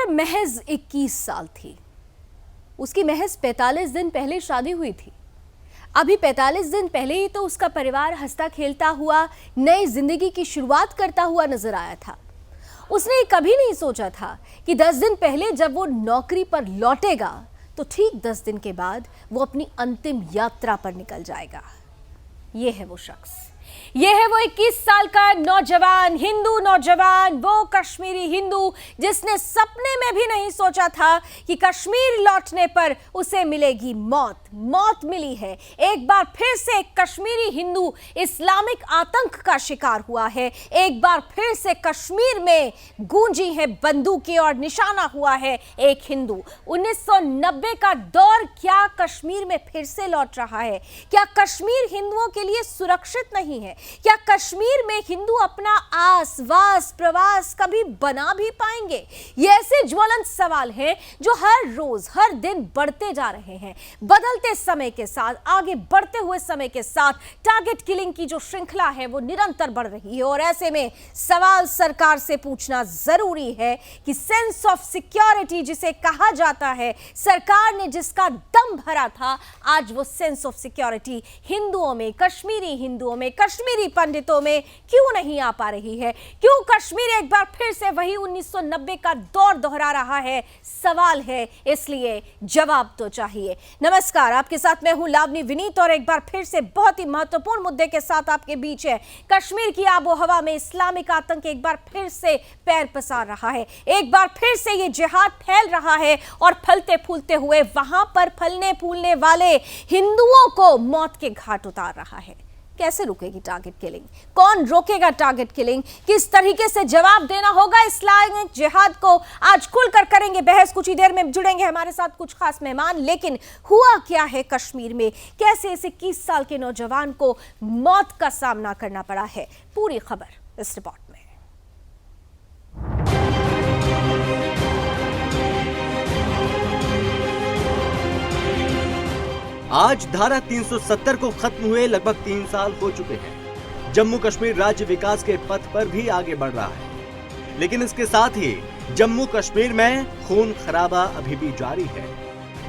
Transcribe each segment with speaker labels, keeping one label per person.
Speaker 1: उम्र महज 21 साल थी। उसकी महज 45 दिन पहले शादी हुई थी। अभी 45 दिन पहले ही तो उसका परिवार हंसता खेलता हुआ नई जिंदगी की शुरुआत करता हुआ नजर आया था। उसने कभी नहीं सोचा था कि 10 दिन पहले जब वो नौकरी पर लौटेगा तो ठीक 10 दिन के बाद वो अपनी अंतिम यात्रा पर निकल जाएगा। ये है वो शख्स, ये है वो 21 साल का नौजवान, हिंदू नौजवान, वो कश्मीरी हिंदू जिसने सपने में भी नहीं सोचा था कि कश्मीर लौटने पर उसे मिलेगी मौत। मौत मिली है। एक बार फिर से एक कश्मीरी हिंदू इस्लामिक आतंक का शिकार हुआ है। एक बार फिर से कश्मीर में गूंजी है बंदूकें और निशाना हुआ है एक हिंदू। 1990 का दौर क्या कश्मीर में फिर से लौट रहा है? क्या कश्मीर हिंदुओं के लिए सुरक्षित नहीं है? क्या कश्मीर में हिंदू अपना आस वास प्रवास कभी बना भी पाएंगे? ये ऐसे ज्वलंत सवाल हैं जो हर रोज हर दिन बढ़ते जा रहे हैं। बदलते समय के साथ, आगे बढ़ते हुए समय के साथ टारगेट किलिंग की जो श्रृंखला है वो निरंतर बढ़ रही है और ऐसे में सवाल सरकार से पूछना जरूरी है कि सेंस ऑफ सिक्योरिटी जिसे कहा जाता है, सरकार ने जिसका दम भरा था, आज वो सेंस ऑफ सिक्योरिटी हिंदुओं में, कश्मीरी हिंदुओं में, कश्मीरी पंडितों में क्यों नहीं आ पा रही है? क्यों कश्मीर एक बार फिर से वही 1990 का दौर दोहरा रहा है? सवाल है, इसलिए जवाब तो चाहिए। नमस्कार, आपके साथ मैं हूं लावनी विनीत और एक बार फिर से बहुत ही महत्वपूर्ण मुद्दे के साथ आपके बीच है। कश्मीर की आबोहवा में इस्लामिक आतंक एक बार फिर से पैर पसार रहा है। एक बार फिर से ये जिहाद फैल रहा है और फलते फूलते हुए वहां पर फलने फूलने वाले हिंदुओं को मौत के घाट उतार रहा है। कैसे रुकेगी टारगेट किलिंग? कौन रोकेगा टारगेट किलिंग? किस तरीके से जवाब देना होगा इस्लामिक जिहाद को? आज खुलकर करेंगे बहस। कुछ ही देर में जुड़ेंगे हमारे साथ कुछ खास मेहमान। लेकिन हुआ क्या है कश्मीर में? कैसे इस 21 साल के नौजवान को मौत का सामना करना पड़ा है? पूरी खबर इस रिपोर्ट में।
Speaker 2: आज धारा 370 को खत्म हुए लगभग 3 साल हो चुके हैं। जम्मू कश्मीर राज्य विकास के पथ पर भी आगे बढ़ रहा है, लेकिन इसके साथ ही जम्मू कश्मीर में खून खराबा अभी भी जारी है।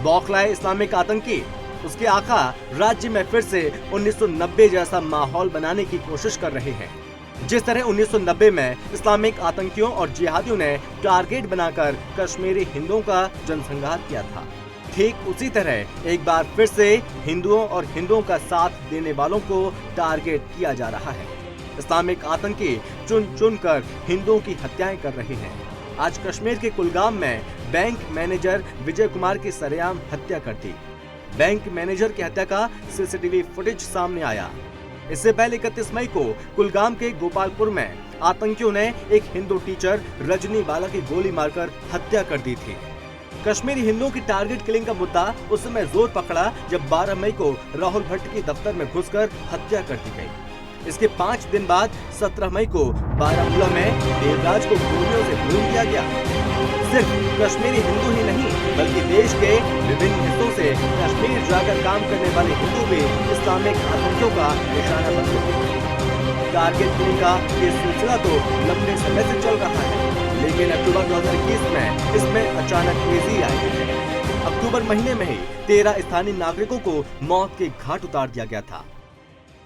Speaker 2: बौखलाए इस्लामिक आतंकी उसके आका राज्य में फिर से 1990 जैसा माहौल बनाने की कोशिश कर रहे हैं। जिस तरह 1990 में इस्लामिक आतंकियों और जिहादियों ने टारगेट बनाकर कश्मीरी हिंदुओं का जनसंहार किया था, ठीक उसी तरह एक बार फिर से हिंदुओं और हिंदुओं का साथ देने वालों को टारगेट किया जा रहा है। इस्लामिक आतंकी चुन चुन कर हिंदुओं की हत्याएं कर रहे हैं। आज कश्मीर के कुलगाम में बैंक मैनेजर विजय कुमार की सरेआम हत्या कर दी। बैंक मैनेजर की हत्या का सीसीटीवी फुटेज सामने आया। इससे पहले 31 मई को कुलगाम के गोपालपुर में आतंकियों ने एक हिंदू टीचर रजनी बाला की गोली मारकर हत्या कर दी थी। कश्मीरी हिंदुओं की टारगेट किलिंग का मुद्दा उस समय जोर पकड़ा जब 12 मई को राहुल भट्ट के दफ्तर में घुसकर हत्या कर दी गई। इसके 5 दिन बाद 17 मई को बारामूला में देवराज को गोलियों से भून दिया गया। सिर्फ कश्मीरी हिंदू ही नहीं बल्कि देश के विभिन्न हिस्सों से कश्मीर जाकर काम करने वाले हिंदू भी इस्लामिक आतंकियों का निशाना बन चुके। टारगेट किलिंग का ये सिलसिला तो लंबे समय से चल रहा है, लेकिन अक्टूबर 2021 में इसमें अचानक तेजी आई है। अक्टूबर महीने में ही 13 स्थानीय नागरिकों को मौत के घाट उतार दिया गया था,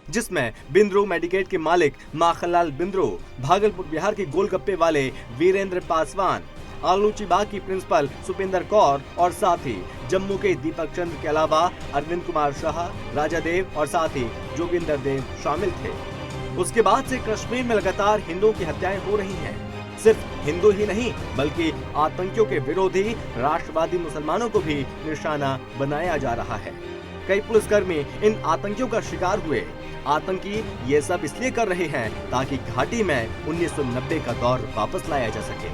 Speaker 2: जिसमें बिंद्रो मेडिकेट के मालिक माखनलाल बिंद्रो, भागलपुर बिहार के गोलगप्पे वाले वीरेंद्र पासवान, आलूची बाग की प्रिंसिपल सुपिंदर कौर और साथ ही जम्मू के दीपक चंद्र के अलावा अरविंद कुमार शाह, राजा देव और साथ ही जोगिंदर देव शामिल थे। उसके बाद से कश्मीर में लगातार हिंदुओं की हत्याएं हो रही हैं। सिर्फ हिंदू ही नहीं बल्कि आतंकियों के विरोधी राष्ट्रवादी मुसलमानों को भी निशाना बनाया जा रहा है। कई पुलिसकर्मी इन आतंकियों का शिकार हुए। आतंकी ये सब इसलिए कर रहे हैं ताकि घाटी में 1990 का दौर वापस लाया जा सके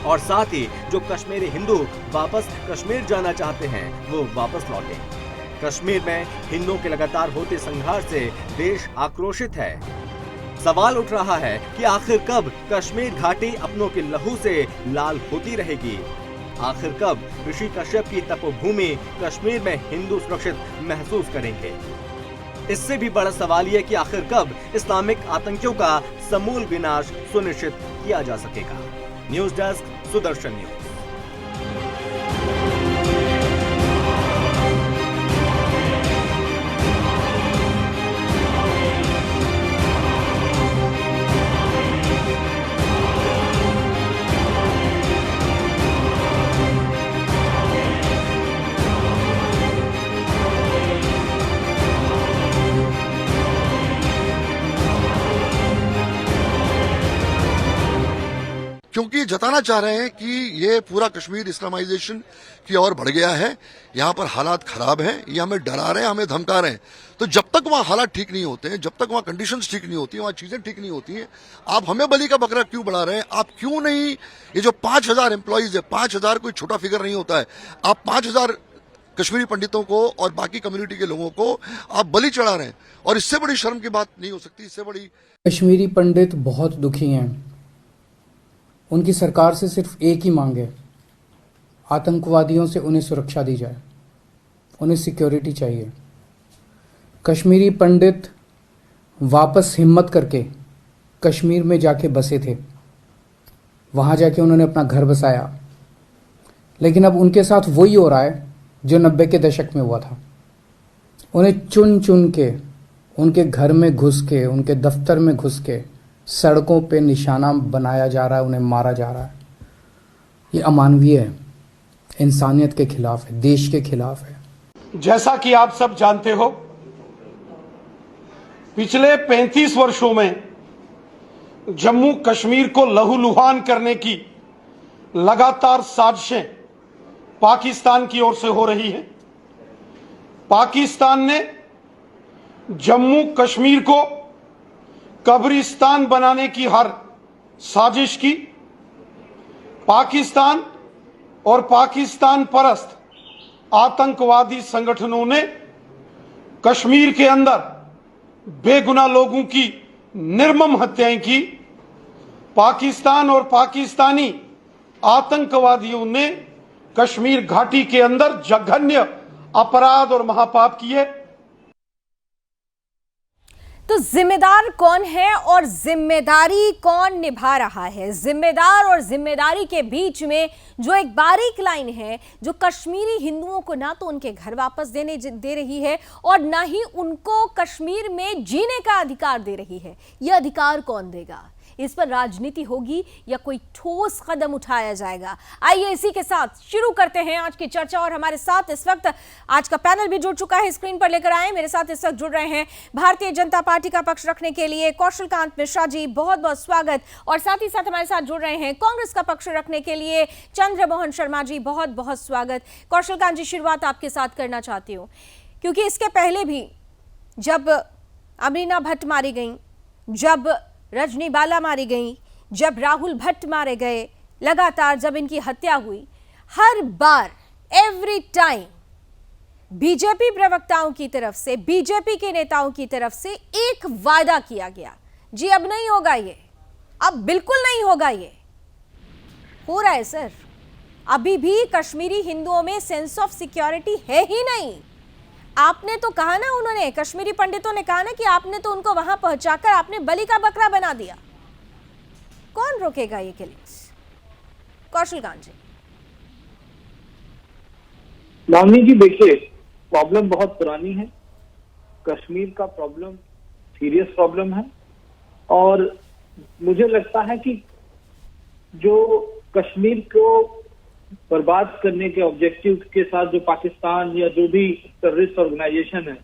Speaker 2: और साथ ही जो कश्मीरी हिंदू वापस कश्मीर जाना चाहते हैं वो वापस लौटे। कश्मीर में हिंदुओं के लगातार होते संघर्ष से देश आक्रोशित है। सवाल उठ रहा है कि आखिर कब कश्मीर घाटी अपनों के लहू से लाल होती रहेगी? आखिर कब ऋषि कश्यप की तपोभूमि कश्मीर में हिंदू सुरक्षित महसूस करेंगे? इससे भी बड़ा सवाल यह कि आखिर कब इस्लामिक आतंकियों का समूल विनाश सुनिश्चित किया जा सकेगा। News desk, Sudarshan news.
Speaker 3: क्योंकि जताना चाह रहे हैं कि ये पूरा कश्मीर इस्लामाइजेशन की ओर बढ़ गया है, यहाँ पर हालात खराब हैं, ये हमें डरा रहे हैं, हमें धमका रहे हैं। तो जब तक वहाँ हालात ठीक नहीं होते हैं, जब तक वहाँ कंडीशंस ठीक नहीं होती, वहाँ चीजें ठीक नहीं होती हैं, आप हमें बलि का बकरा क्यों बढ़ा रहे हैं? आप क्यों नहीं, ये जो 5,000 एम्प्लॉइज है, 5,000 कोई छोटा फिगर नहीं होता है, आप 5,000 कश्मीरी पंडितों को और बाकी कम्युनिटी के लोगों को आप बलि चढ़ा रहे हैं, और इससे बड़ी शर्म की बात नहीं हो सकती। इससे बड़ी
Speaker 4: कश्मीरी पंडित बहुत दुखी हैं। उनकी सरकार से सिर्फ एक ही मांग है, आतंकवादियों से उन्हें सुरक्षा दी जाए, उन्हें सिक्योरिटी चाहिए। कश्मीरी पंडित वापस हिम्मत करके कश्मीर में जाके बसे थे, वहाँ जाके उन्होंने अपना घर बसाया, लेकिन अब उनके साथ वही हो रहा है जो 90 के दशक में हुआ था। उन्हें चुन चुन के उनके घर में घुस के, उनके दफ्तर में घुस के सड़कों पे निशाना बनाया जा रहा है, उन्हें मारा जा रहा है। ये अमानवीय है, इंसानियत के खिलाफ है, देश के खिलाफ है।
Speaker 5: जैसा कि आप सब जानते हो, पिछले 35 वर्षों में जम्मू कश्मीर को लहूलुहान करने की लगातार साजिशें पाकिस्तान की ओर से हो रही हैं। पाकिस्तान ने जम्मू कश्मीर को कब्रिस्तान बनाने की हर साजिश की। पाकिस्तान और पाकिस्तान परस्त आतंकवादी संगठनों ने कश्मीर के अंदर बेगुनाह लोगों की निर्मम हत्याएं की। पाकिस्तान और पाकिस्तानी आतंकवादियों ने कश्मीर घाटी के अंदर जघन्य अपराध और महापाप किए।
Speaker 1: तो जिम्मेदार कौन है और जिम्मेदारी कौन निभा रहा है? जिम्मेदार और जिम्मेदारी के बीच में जो एक बारीक लाइन है, जो कश्मीरी हिंदुओं को ना तो उनके घर वापस दे रही है और ना ही उनको कश्मीर में जीने का अधिकार दे रही है। यह अधिकार कौन देगा? इस पर राजनीति होगी या कोई ठोस कदम उठाया जाएगा? आइए इसी के साथ शुरू करते हैं आज की चर्चा। और हमारे साथ इस वक्त आज का पैनल भी जुड़ चुका है, स्क्रीन पर लेकर आए। मेरे साथ इस वक्त जुड़ रहे हैं भारतीय जनता पार्टी का पक्ष रखने के लिए कौशलकांत मिश्रा जी, बहुत बहुत स्वागत। और साथ ही साथ हमारे साथ जुड़ रहे हैं कांग्रेस का पक्ष रखने के लिए चंद्रमोहन शर्मा जी, बहुत बहुत स्वागत। कौशलकांत जी, शुरुआत आपके साथ करना चाहती हूँ, क्योंकि इसके पहले भी जब अमीना भट्ट मारी गई, जब रजनी बाला मारी गई, जब राहुल भट्ट मारे गए, लगातार जब इनकी हत्या हुई, हर बार एवरी टाइम बीजेपी प्रवक्ताओं की तरफ से, बीजेपी के नेताओं की तरफ से एक वादा किया गया, जी अब नहीं होगा ये, अब बिल्कुल नहीं होगा ये। हो रहा है सर, अभी भी कश्मीरी हिंदुओं में सेंस ऑफ सिक्योरिटी है ही नहीं। आपने तो कहा ना, उन्होंने, कश्मीरी पंडितों ने कहा ना कि आपने तो उनको वहां पहुंचाकर आपने बलि का बकरा बना दिया। कौन रोकेगा ये किलिंग्स? कौशलकांत जी।
Speaker 6: लावनी जी, देखिए, प्रॉब्लम बहुत पुरानी है। कश्मीर का प्रॉब्लम सीरियस प्रॉब्लम है, और मुझे लगता है कि जो कश्मीर को बर्बाद करने के ऑब्जेक्टिव के साथ जो पाकिस्तान या जो भी टेररिस्ट ऑर्गेनाइजेशन है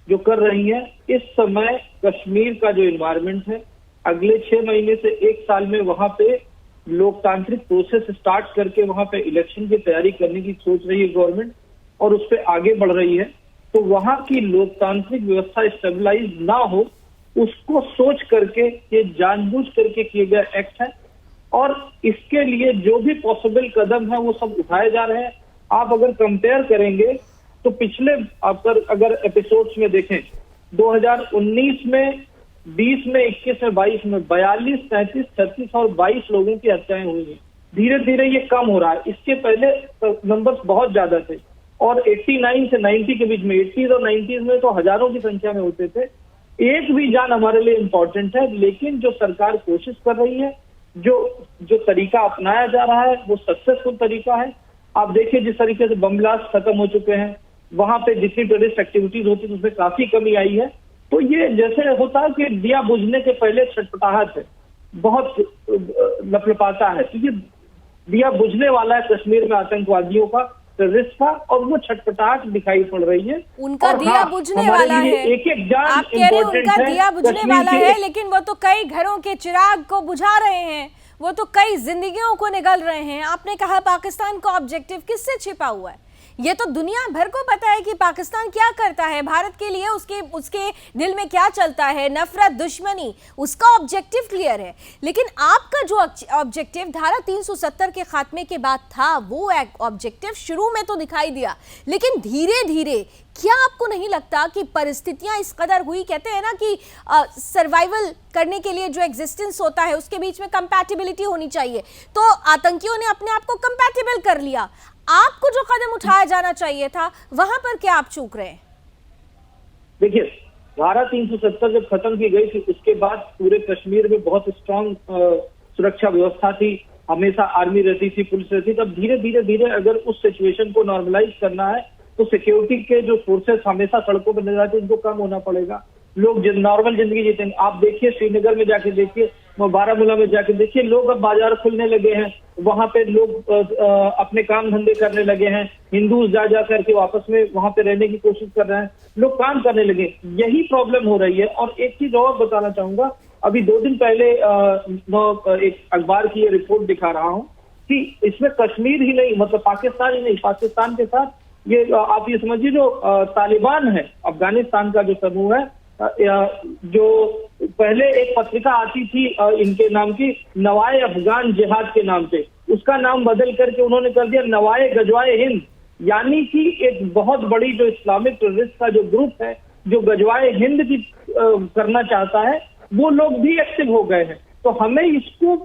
Speaker 6: जो कर रही है, इस समय कश्मीर का जो एनवायरनमेंट है, अगले 6 महीने से 1 साल में वहां पे लोकतांत्रिक प्रोसेस स्टार्ट करके वहां पे इलेक्शन की तैयारी करने की सोच रही है गवर्नमेंट, और उस पर आगे बढ़ रही है। तो वहां की लोकतांत्रिक व्यवस्था स्टेबलाइज ना हो, उसको सोच करके ये जानबूझ करके किए गए एक्ट है, और इसके लिए जो भी पॉसिबल कदम है वो सब उठाए जा रहे हैं। आप अगर कंपेयर करेंगे तो पिछले अगर एपिसोड्स में देखें, 2019 में, 20 में, 21 में, 22 में 42, 33, 36 और 22 लोगों की हत्याएं हुई हैं। धीरे धीरे ये कम हो रहा है। इसके पहले नंबर्स बहुत ज्यादा थे, और 89 से 90 के बीच में, 80s और 90s में तो हजारों की संख्या में होते थे। एक भी जान हमारे लिए इंपॉर्टेंट है, लेकिन जो सरकार कोशिश कर रही है, जो तरीका अपनाया जा रहा है, वो सक्सेसफुल तरीका है। आप देखिए जिस तरीके से बम ब्लास्ट खत्म हो चुके हैं, वहां पे जितनी टेररिस्ट एक्टिविटीज होती है उसमें काफी कमी आई है। तो ये जैसे होता है कि दिया बुझने के पहले छटपटाहट है, बहुत लपलपाता है, क्योंकि दिया बुझने वाला है कश्मीर में आतंकवादियों का, टेररिस्ट था और वो छटपटाहट दिखाई पड़ रही है।
Speaker 1: उनका
Speaker 6: और
Speaker 1: दिया
Speaker 6: हाँ,
Speaker 1: बुझने
Speaker 6: हमारे
Speaker 1: वाला
Speaker 6: लिए
Speaker 1: है।
Speaker 6: एक-एक जान
Speaker 1: आप कह रहे हैं
Speaker 6: इम्पोर्टेंट
Speaker 1: उनका
Speaker 6: है।
Speaker 1: दिया बुझने
Speaker 6: कश्मीर
Speaker 1: वाला
Speaker 6: के
Speaker 1: है, लेकिन वो तो कई घरों के चिराग को बुझा रहे हैं, वो तो कई जिंदगियों को निगल रहे हैं। आपने कहा पाकिस्तान का ऑब्जेक्टिव किससे छिपा हुआ है? ये तो दुनिया भर को पता है कि पाकिस्तान क्या करता है, भारत के लिए उसके दिल में क्या चलता है, नफरत, दुश्मनी, उसका ऑब्जेक्टिव क्लियर है। लेकिन आपका जो ऑब्जेक्टिव धारा 370 के खात्मे के बाद था, वो ऑब्जेक्टिव शुरू में तो दिखाई दिया, लेकिन धीरे धीरे क्या आपको नहीं लगता कि परिस्थितियां इस कदर हुई, कहते हैं ना कि सर्वाइवल करने के लिए जो एग्जिस्टेंस होता है उसके बीच में कंपैटिबिलिटी होनी चाहिए, तो आतंकियों ने अपने आप को कंपैटिबल कर लिया। आपको जो कदम उठाया जाना चाहिए था, वहां पर क्या आप चूक रहे हैं?
Speaker 6: देखिए, धारा 370 जब खत्म की गई थी उसके बाद पूरे कश्मीर में बहुत स्ट्रांग सुरक्षा व्यवस्था थी, हमेशा आर्मी रहती थी, पुलिस रहती थी। तब धीरे धीरे अगर उस सिचुएशन को नॉर्मलाइज करना है तो सिक्योरिटी के जो फोर्सेस हमेशा सड़कों पर नजर आते हैं उनको कम होना पड़ेगा, लोग नॉर्मल जिंदगी जीतेंगे। आप देखिए श्रीनगर में जाके देखिए, बारामूला में जाके देखिए, लोग अब बाजार खुलने लगे हैं, वहां पे लोग अपने काम धंधे करने लगे हैं, हिंदू जा करके वापस में वहां पे रहने की कोशिश कर रहे हैं, लोग काम करने लगे। यही प्रॉब्लम हो रही है। और एक चीज और बताना चाहूंगा, अभी 2 दिन पहले एक अखबार की ये रिपोर्ट दिखा रहा हूं कि इसमें कश्मीर ही नहीं, मतलब पाकिस्तान ही नहीं, पाकिस्तान के साथ ये आप ये समझिए जो तालिबान है, अफगानिस्तान का जो समूह है, जो पहले एक पत्रिका आती थी इनके नाम की, नवाए अफगान जिहाद के नाम से, उसका नाम बदल करके उन्होंने कर दिया नवाए गजवाए हिंद। यानी कि एक बहुत बड़ी जो इस्लामिक टेररिस्ट का जो ग्रुप है, जो गजवाए हिंद की करना चाहता है, वो लोग भी एक्टिव हो गए हैं। तो हमें इसको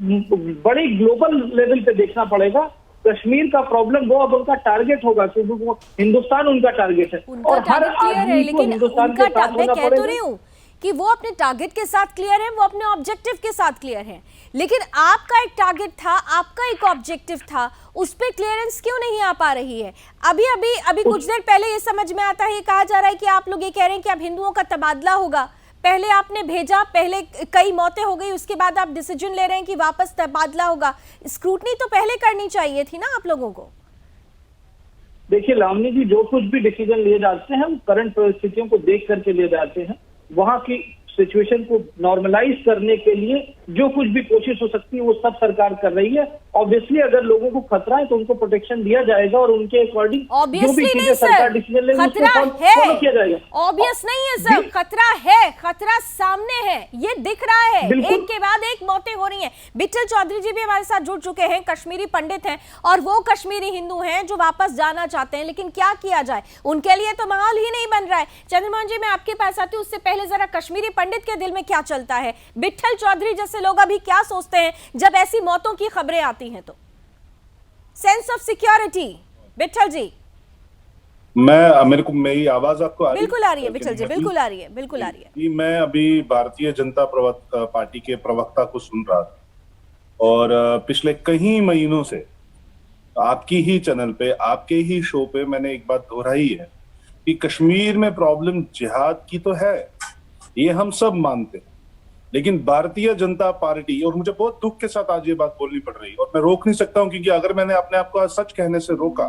Speaker 6: बड़ी ग्लोबल लेवल पे देखना पड़ेगा। कश्मीर का प्रॉब्लम वो अब उनका टारगेट होगा, क्योंकि वो हिंदुस्तान उनका टारगेट है और हर आदमी को हिंदुस्तान के साथ होना पड़ेगा।
Speaker 1: तो रही हूं कि वो अपने टारगेट के साथ क्लियर है, वो अपने ऑब्जेक्टिव के साथ क्लियर है, लेकिन आपका एक टारगेट था, आपका एक ऑब्जेक्टिव था, उस पे क्लियरेंस क्यों नहीं आ पा रही है? अभी कुछ देर पहले ये समझ में आता है, ये कहा जा रहा है कि आप लोग ये कह रहे हैं कि अब हिंदुओं का तबादला होगा। पहले आपने भेजा, पहले कई मौतें हो गई, उसके बाद आप डिसीजन ले रहे हैं कि वापस तबादला होगा। स्क्रूटनी तो पहले करनी चाहिए थी ना आप लोगों को।
Speaker 6: देखिए लावनी जी, जो कुछ भी डिसीजन लिए जाते हैं हम करंट परिस्थितियों को देख करके लिए जाते हैं। वहां की सिचुएशन को नॉर्मलाइज करने के लिए जो कुछ भी कोशिश हो सकती है वो सब सरकार कर रही है। ऑब्वियसली अगर लोगों को खतरा है तो उनको प्रोटेक्शन दिया जाएगा और उनके अकॉर्डिंग जो भी चीजें सरकार डिसीजन लेगी उसको फॉलो किया जाएगा।
Speaker 1: ऑब्वियस नहीं है सर, खतरा है, खतरा सामने है, ये दिख रहा है, एक के बाद एक मौतें हो रही हैं। विठल चौधरी जी भी हमारे साथ जुड़ चुके हैं, कश्मीरी पंडित हैं और वो कश्मीरी हिंदू हैं जो वापस जाना चाहते हैं, लेकिन क्या किया जाए, उनके लिए तो माहौल ही नहीं बन रहा है। चंद्रमोहन जी, मैं आपके पास आती हूँ, उससे पहले जरा कश्मीरी पंडित के दिल में क्या चलता है, विठल चौधरी जैसे लोग अभी क्या सोचते हैं जब ऐसी मौतों की खबरें आती हैं? तो सेंस ऑफ सिक्योरिटी, विठल जी।
Speaker 7: मेरे को मेरी आवाज आपको आ रही है?
Speaker 1: बिल्कुल आ रही है विठल जी, बिल्कुल आ रही है, बिल्कुल आ रही है।
Speaker 7: मैं अभी भारतीय जनता पार्टी के प्रवक्ता को सुन रहा था और पिछले कई महीनों से आपकी ही चैनल पे, आपके ही शो पे मैंने एक बात दोहराई है कि कश्मीर में प्रॉब्लम जिहाद की तो है, ये हम सब मानते हैं, लेकिन भारतीय जनता पार्टी, और मुझे बहुत दुख के साथ आज ये बात बोलनी पड़ रही है और मैं रोक नहीं सकता हूं, क्योंकि अगर मैंने अपने आप को आज सच कहने से रोका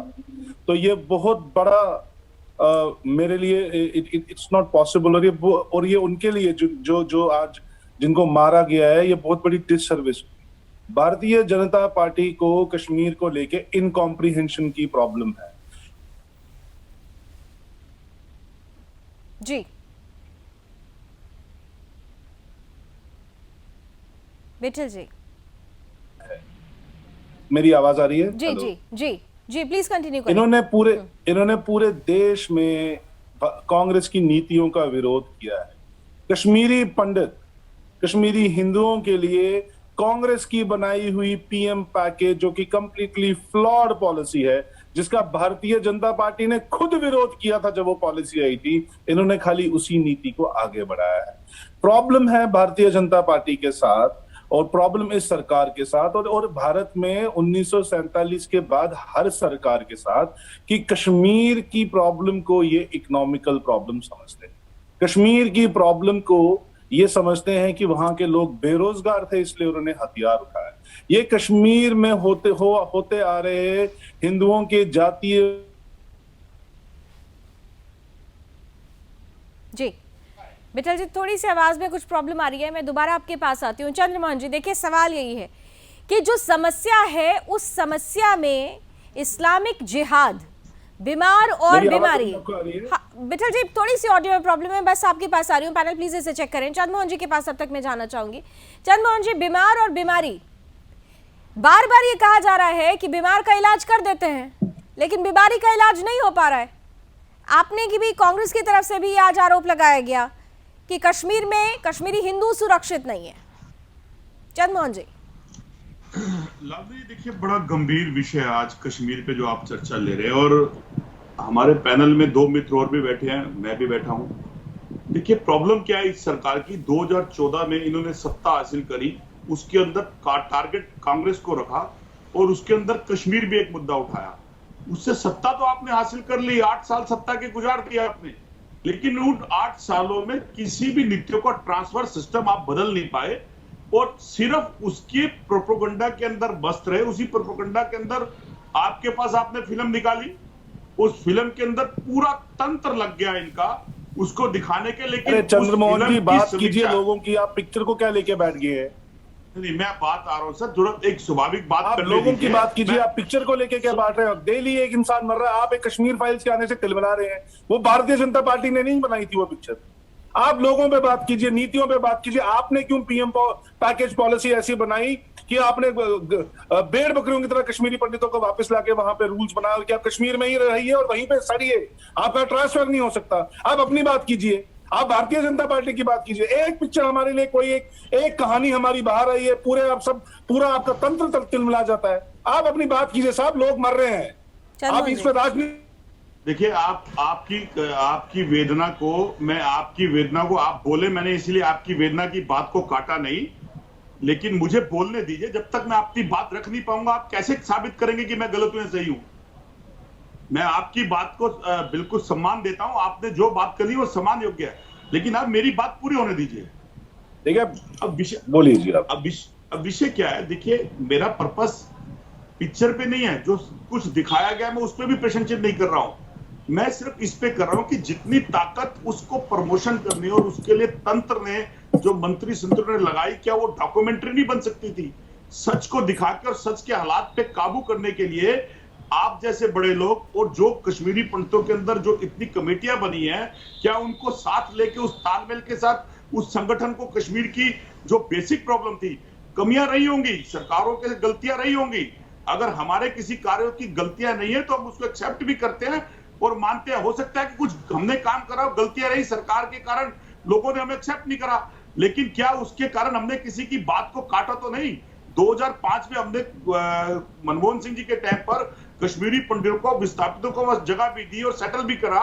Speaker 7: तो ये बहुत बड़ा मेरे लिए इट्स नॉट पॉसिबल, और ये उनके लिए जो आज जिनको मारा गया है, ये बहुत बड़ी डिससर्विस। भारतीय जनता पार्टी को कश्मीर को लेके इनकॉम्प्रिहेंशन की प्रॉब्लम है।
Speaker 1: जी विठल जी,
Speaker 7: मेरी आवाज आ रही है?
Speaker 1: जी जी जी जी, प्लीज कंटिन्यू करें।
Speaker 7: इन्होंने पूरे देश में कांग्रेस की नीतियों का विरोध किया है। कश्मीरी पंडित, कश्मीरी हिंदुओं के लिए कांग्रेस की बनाई हुई पीएम पैकेज, जो कि कंप्लीटली फ्लॉड पॉलिसी है, जिसका भारतीय जनता पार्टी ने खुद विरोध किया था जब वो पॉलिसी आई थी, इन्होंने खाली उसी नीति को आगे बढ़ाया है। प्रॉब्लम है भारतीय जनता पार्टी के साथ और प्रॉब्लम इस सरकार के साथ और भारत में 1947 के बाद हर सरकार के साथ, कि कश्मीर की प्रॉब्लम को ये इकोनॉमिकल प्रॉब्लम समझते हैं। कश्मीर की प्रॉब्लम को ये समझते हैं कि वहां के लोग बेरोजगार थे इसलिए उन्होंने हथियार उठाया। ये कश्मीर में होते आ रहे हिंदुओं के जातीय।
Speaker 1: जी विठल जी, थोड़ी सी आवाज में कुछ प्रॉब्लम आ रही है, मैं दोबारा आपके पास आती हूँ। चंद्रमोहन जी, देखिए सवाल यही है कि जो समस्या है उस समस्या में इस्लामिक जिहाद, बीमार और बीमारी। विठल जी, थोड़ी सी ऑडियो में प्रॉब्लम है, बस आपके पास आ रही हूँ। पैनल प्लीज इसे चेक करें। चंद्रमोहन जी के पास अब तक मैं जाना चाहूंगी। चंद्रमोहन जी, बीमार और बीमारी, बार बार ये कहा जा रहा है कि बीमार का इलाज कर देते हैं लेकिन बीमारी का इलाज नहीं हो पा रहा है। आपने की भी, कांग्रेस की तरफ से भी आज आरोप लगाया गया कि कश्मीर में कश्मीरी हिंदू सुरक्षित नहीं है। चंद्रमोहन जी।
Speaker 8: लावली, देखिए बड़ा गंभीर विषय है आज कश्मीर पे जो आप चर्चा ले रहे हैं, और हमारे पैनल में 2 मित्र और भी बैठे हैं, मैं भी बैठा हूं। देखिए प्रॉब्लम क्या है इस सरकार की, 2014 में इन्होंने सत्ता हासिल करी, उसके अंदर टारगेट कांग्रेस को रखा और उसके अंदर कश्मीर भी एक मुद्दा उठाया। उससे सत्ता तो आपने हासिल कर ली, 8 साल सत्ता के गुजार दिया आपने, लेकिन उन 8 सालों में किसी भी नीतियों का ट्रांसफर सिस्टम आप बदल नहीं पाए और सिर्फ उसके प्रोपोगंडा के अंदर मस्त रहे। उसी प्रोपोगंडा के अंदर आपके पास आपने फिल्म निकाली, उस फिल्म के अंदर पूरा तंत्र लग गया इनका उसको दिखाने के। लेकिन
Speaker 7: चंद्रमोहन जी, बात कीजिए लोगों की, आप पिक्चर को क्या लेके बैठ गए हैं?
Speaker 8: नहीं, मैं बात आ रहा हूं सर, थोड़ा एक स्वाभाविक बात
Speaker 7: आप लोगों की बात कीजिए, आप पिक्चर को लेके क्या बात रहे हो? डेली एक इंसान मर रहा है, आप एक कश्मीर फाइल्स के आने से तिलमिला रहे हैं। वो भारतीय जनता पार्टी ने नहीं बनाई थी वो पिक्चर। आप लोगों पे बात कीजिए, नीतियों पे बात कीजिए। आपने क्यों पीएम पैकेज पॉलिसी ऐसी बनाई कि आपने भेड़ बकरियों की तरह कश्मीरी पंडितों को वापस लाके वहां पे रूल्स बनाया कि आप कश्मीर में ही रहिए और वहीं पे सड़िए, आपका ट्रांसफर नहीं हो सकता। आप अपनी बात कीजिए, आप भारतीय जनता पार्टी की बात कीजिए। एक पिक्चर हमारे लिए, कोई एक कहानी हमारी बाहर आई है, पूरा आपका तंत्र तिलमिला जाता है। आप अपनी बात कीजिए साहब, लोग मर रहे हैं, आप इस पर राजनीति।
Speaker 8: देखिए आपकी वेदना को आप बोले, मैंने इसलिए आपकी वेदना की बात को काटा नहीं, लेकिन मुझे बोलने दीजिए। जब तक मैं आपकी बात रख नहीं पाऊंगा, आप कैसे साबित करेंगे कि मैं गलत हूं या सही हूं? मैं आपकी बात को बिल्कुल सम्मान देता हूं, आपने जो बात करी वो सम्मान योग्य है, लेकिन आप मेरी बात पूरी होने दीजिए।
Speaker 7: देखिए
Speaker 8: अब विषय
Speaker 7: बोलिए।
Speaker 8: अब विषय क्या है? देखिए मेरा पर्पस पिक्चर पे नहीं है, जो कुछ दिखाया गया मैं उस पर भी प्रशंसित नहीं कर रहा हूं। मैं सिर्फ इस पे कर रहा हूं कि जितनी ताकत उसको प्रमोशन करनी और उसके लिए तंत्र ने, जो मंत्री संतरों ने लगाई, क्या वो डॉक्यूमेंट्री नहीं बन सकती थी? सच को दिखा के और सच के हालात पे काबू करने के लिए आप जैसे बड़े लोग और जो कश्मीरी पंडितों के अंदर जो इतनी कमेटियां बनी हैं, क्या उनको साथ लेके उस तालमेल के साथ उस संगठन को, कश्मीर की जो बेसिक प्रॉब्लम थी, कमियां रही होंगी, सरकारों के गलतियां रही होंगी, अगर हमारे किसी कार्यों की गलतियां नहीं है तो हम उसको एक्सेप्ट भी करते हैं और मानते हैं। हो सकता है कि कुछ हमने काम करा, गलतियां रही सरकार के कारण, लोगों ने हमें एक्सेप्ट नहीं करा, लेकिन क्या उसके कारण हमने किसी की बात को काटा तो नहीं? 2005 में हमने मनमोहन सिंह जी के टाइम पर कश्मीरी पंडितों को, विस्थापितों को जगह भी दी और सेटल भी करा,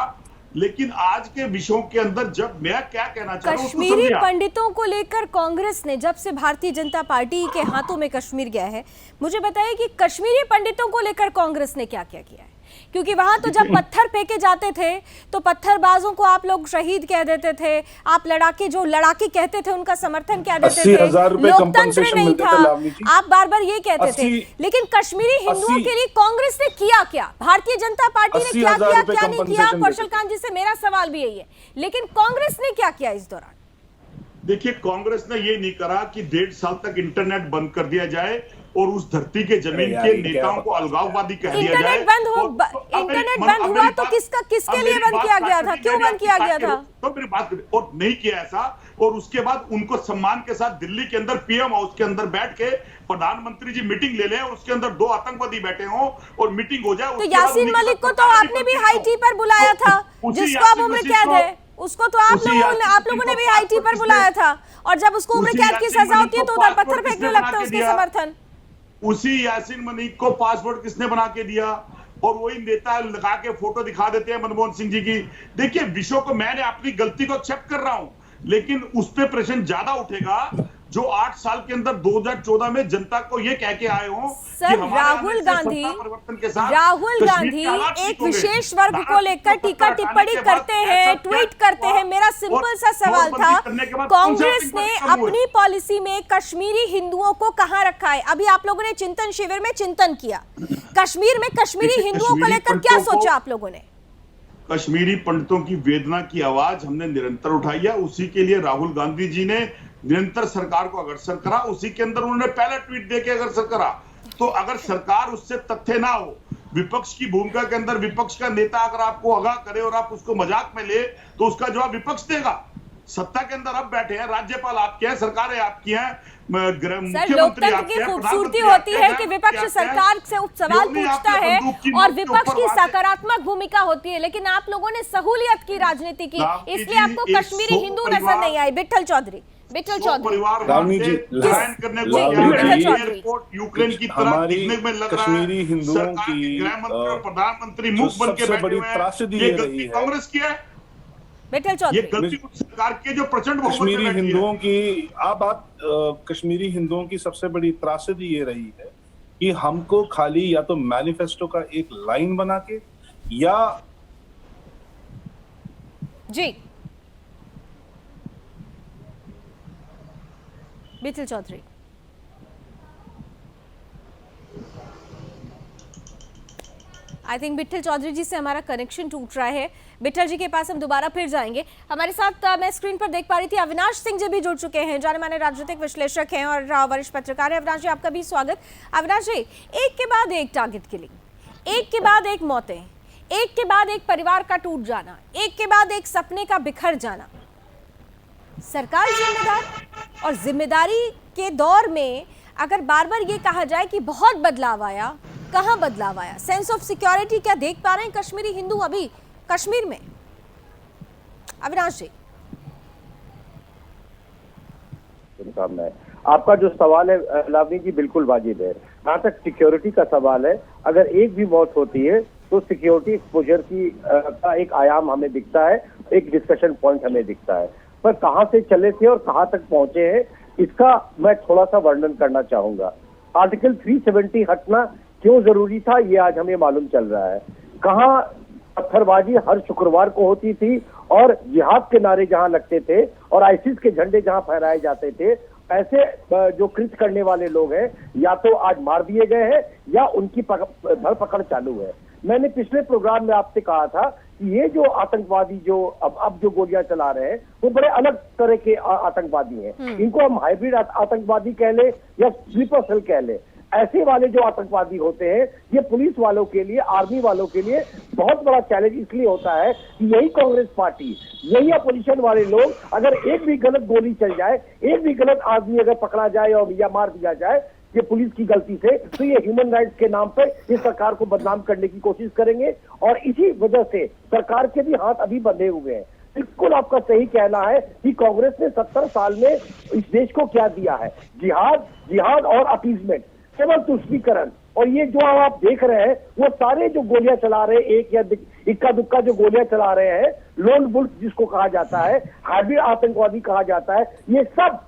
Speaker 8: लेकिन आज के विषयों के अंदर जब मैं क्या कहना चाह रहा हूं,
Speaker 1: कश्मीरी पंडितों को लेकर कांग्रेस ने, जब से भारतीय जनता पार्टी के हाथों में कश्मीर गया है, मुझे बताइए कि कश्मीरी पंडितों को लेकर कांग्रेस ने क्या क्या किया है? क्योंकि वहां तो जब पत्थर फेंके जाते थे तो पत्थरबाजों को आप लोग शहीद कह देते थे, आप लड़ाके कहते थे उनका समर्थन क्या देते थे, लोकतंत्र नहीं था, आप बार बार ये कहते थे। लेकिन कश्मीरी हिंदुओं के लिए कांग्रेस ने किया क्या? भारतीय जनता पार्टी ने क्या किया, क्या नहीं किया? कौशल कांत जी से मेरा सवाल भी यही है, लेकिन कांग्रेस ने क्या किया इस दौरान?
Speaker 8: देखिए कांग्रेस ने ये नहीं करा कि 1.5 साल तक इंटरनेट बंद कर दिया जाए और उस धरती के जमीन के नेताओं को अलगाववादी कह दिया जाए।
Speaker 1: इंटरनेट बंद हुआ तो किसके लिए बंद किया गया था? क्यों बंद किया गया था?
Speaker 8: तो मेरी बात करें, और नहीं किया ऐसा, और उसके बाद उनको सम्मान के साथ दिल्ली के अंदर पीएम हाउस के अंदर बैठ के प्रधानमंत्री जी मीटिंग ले लें और उसके अंदर 2 आतंकवादी बैठे हों और मीटिंग हो जाए।
Speaker 1: तो यासीन मलिक को तो आपने भी हाई टी पर बुलाया था, जिसको आप उम्र कैद है, उसको तो आप लोगों ने भी हाई टी पर बुलाया था, और जब उसको उम्र कैद की सजा होती है तो उधर पत्थर फेंकने लगता है उसके समर्थन।
Speaker 8: उसी यासीन मलिक को पासपोर्ट किसने बना के दिया? और वही नेता लगा के फोटो दिखा देते हैं मनमोहन सिंह जी की। देखिए विषयों को, मैंने अपनी गलती को एक्सेप्ट कर रहा हूं, लेकिन उस पे प्रश्न ज्यादा उठेगा जो 8 साल के अंदर 2014 में जनता को ये कह के आए हो
Speaker 1: सर, राहुल गांधी एक विशेष वर्ग को लेकर टीका टिप्पणी करते हैं, ट्वीट करते हैं। मेरा सिंपल सा सवाल था, कांग्रेस ने अपनी पॉलिसी में कश्मीरी हिंदुओं को कहां रखा है? अभी आप लोगों ने चिंतन शिविर में चिंतन किया, कश्मीर में कश्मीरी हिंदुओं को लेकर क्या सोचा आप लोगों ने?
Speaker 8: कश्मीरी पंडितों की वेदना की आवाज हमने निरंतर उठाई है। उसी के लिए राहुल गांधी जी ने निरंतर सरकार को अग्रसर करा। उसी के अंदर उन्होंने पहला ट्वीट देके अग्रसर करा। तो अगर सरकार उससे तथ्य ना हो, विपक्ष की भूमिका के अंदर विपक्ष का नेता अगर आपको आगाह करे और आप उसको मजाक में ले, तो उसका जवाब विपक्ष देगा। सत्ता के अंदर अब बैठे हैं, राज्यपाल आपके हैं, सरकारें आपकी हैं,
Speaker 1: लोकतंत्र की खूबसूरती होती है कि विपक्ष सरकार से सवाल पूछता है और विपक्ष की सकारात्मक भूमिका होती है, लेकिन आप लोगों ने सहूलियत की राजनीति की, इसलिए आपको कश्मीरी हिंदू नजर नहीं आए। विट्ठल चौधरी
Speaker 8: यूक्रेन की तरह दिखने में लग रहा है।
Speaker 7: कश्मीरी हिंदुओं की
Speaker 8: प्रधानमंत्री मुख बन के
Speaker 7: सबसे बड़ी त्रासदी ये रही है,
Speaker 8: कांग्रेस की है
Speaker 1: ये
Speaker 8: गलती सरकार के जो प्रचंड
Speaker 7: कश्मीरी हिंदुओं की कश्मीरी हिंदुओं की सबसे बड़ी त्रासदी ये रही है कि हमको खाली या तो मैनिफेस्टो का एक लाइन बना के या
Speaker 1: जी बिट्ठल चौधरी, आई थिंक बिट्ठल चौधरी जी से हमारा कनेक्शन टूट रहा है। बिट्ठल जी के पास हम दोबारा फिर जाएंगे। हमारे साथ मैं स्क्रीन पर देख पा रही थी अविनाश सिंह जी भी जुड़ चुके हैं, जाने माने राजनीतिक विश्लेषक हैं और वरिष्ठ पत्रकार हैं। अविनाश जी, आपका भी स्वागत। अविनाश जी, एक के बाद एक टारगेट किलिंग, एक के बाद एक मौतें, एक के बाद एक परिवार का टूट जाना, एक के बाद एक सपने का बिखर जाना, सरकार जिम्मेदार? और जिम्मेदारी के दौर में अगर बार बार ये कहा जाए कि बहुत बदलाव आया, कहां बदलाव आया? सेंस ऑफ सिक्योरिटी क्या देख पा रहे हैं कश्मीरी हिंदू अभी कश्मीर में? अविनाश जी,
Speaker 9: आपका जो सवाल है लावनी जी बिल्कुल वाजिब है। जहाँ तक सिक्योरिटी का सवाल है, अगर एक भी मौत होती है तो सिक्योरिटी एक्सपोजर की का एक आयाम हमें दिखता है, एक डिस्कशन पॉइंट हमें दिखता है। पर कहां से चले थे और कहां तक पहुंचे हैं, इसका मैं थोड़ा सा वर्णन करना चाहूंगा। आर्टिकल 370 हटना क्यों जरूरी था, ये आज हमें मालूम चल रहा है। कहां पत्थरबाजी हर शुक्रवार को होती थी और जिहाद के नारे जहां लगते थे और आईसिस के झंडे जहां फहराए जाते थे, ऐसे जो कृत्य करने वाले लोग हैं या तो आज मार दिए गए हैं या उनकी धरपकड़ चालू है। मैंने पिछले प्रोग्राम में आपसे कहा था कि ये जो आतंकवादी जो अब जो गोलियां चला रहे हैं वो बड़े अलग तरह के आतंकवादी हैं। इनको हम हाइब्रिड आतंकवादी कह ले या स्लीपर सेल कह ले। ऐसे वाले जो आतंकवादी होते हैं, ये पुलिस वालों के लिए, आर्मी वालों के लिए बहुत बड़ा चैलेंज इसलिए होता है कि यही कांग्रेस पार्टी, यही अपोजिशन वाले लोग, अगर एक भी गलत गोली चल जाए, एक भी गलत आदमी अगर पकड़ा जाए और या मार दिया जाए ये पुलिस की गलती से, तो ये ह्यूमन राइट्स के नाम पर इस सरकार को बदनाम करने की कोशिश करेंगे। और इसी वजह से सरकार के भी हाथ अभी बंधे हुए हैं। बिल्कुल आपका सही कहना है कि कांग्रेस ने 70 साल में इस देश को क्या दिया है, जिहाद और अपीजमेंट, केवल तुष्टीकरण। और ये जो आप देख रहे हैं वो सारे जो गोलियां चला रहे हैं, एक या इक्का दुक्का जो गोलियां चला रहे हैं, लोन वुल्फ जिसको कहा जाता है, हाइब्रिड आतंकवादी कहा जाता है, ये सब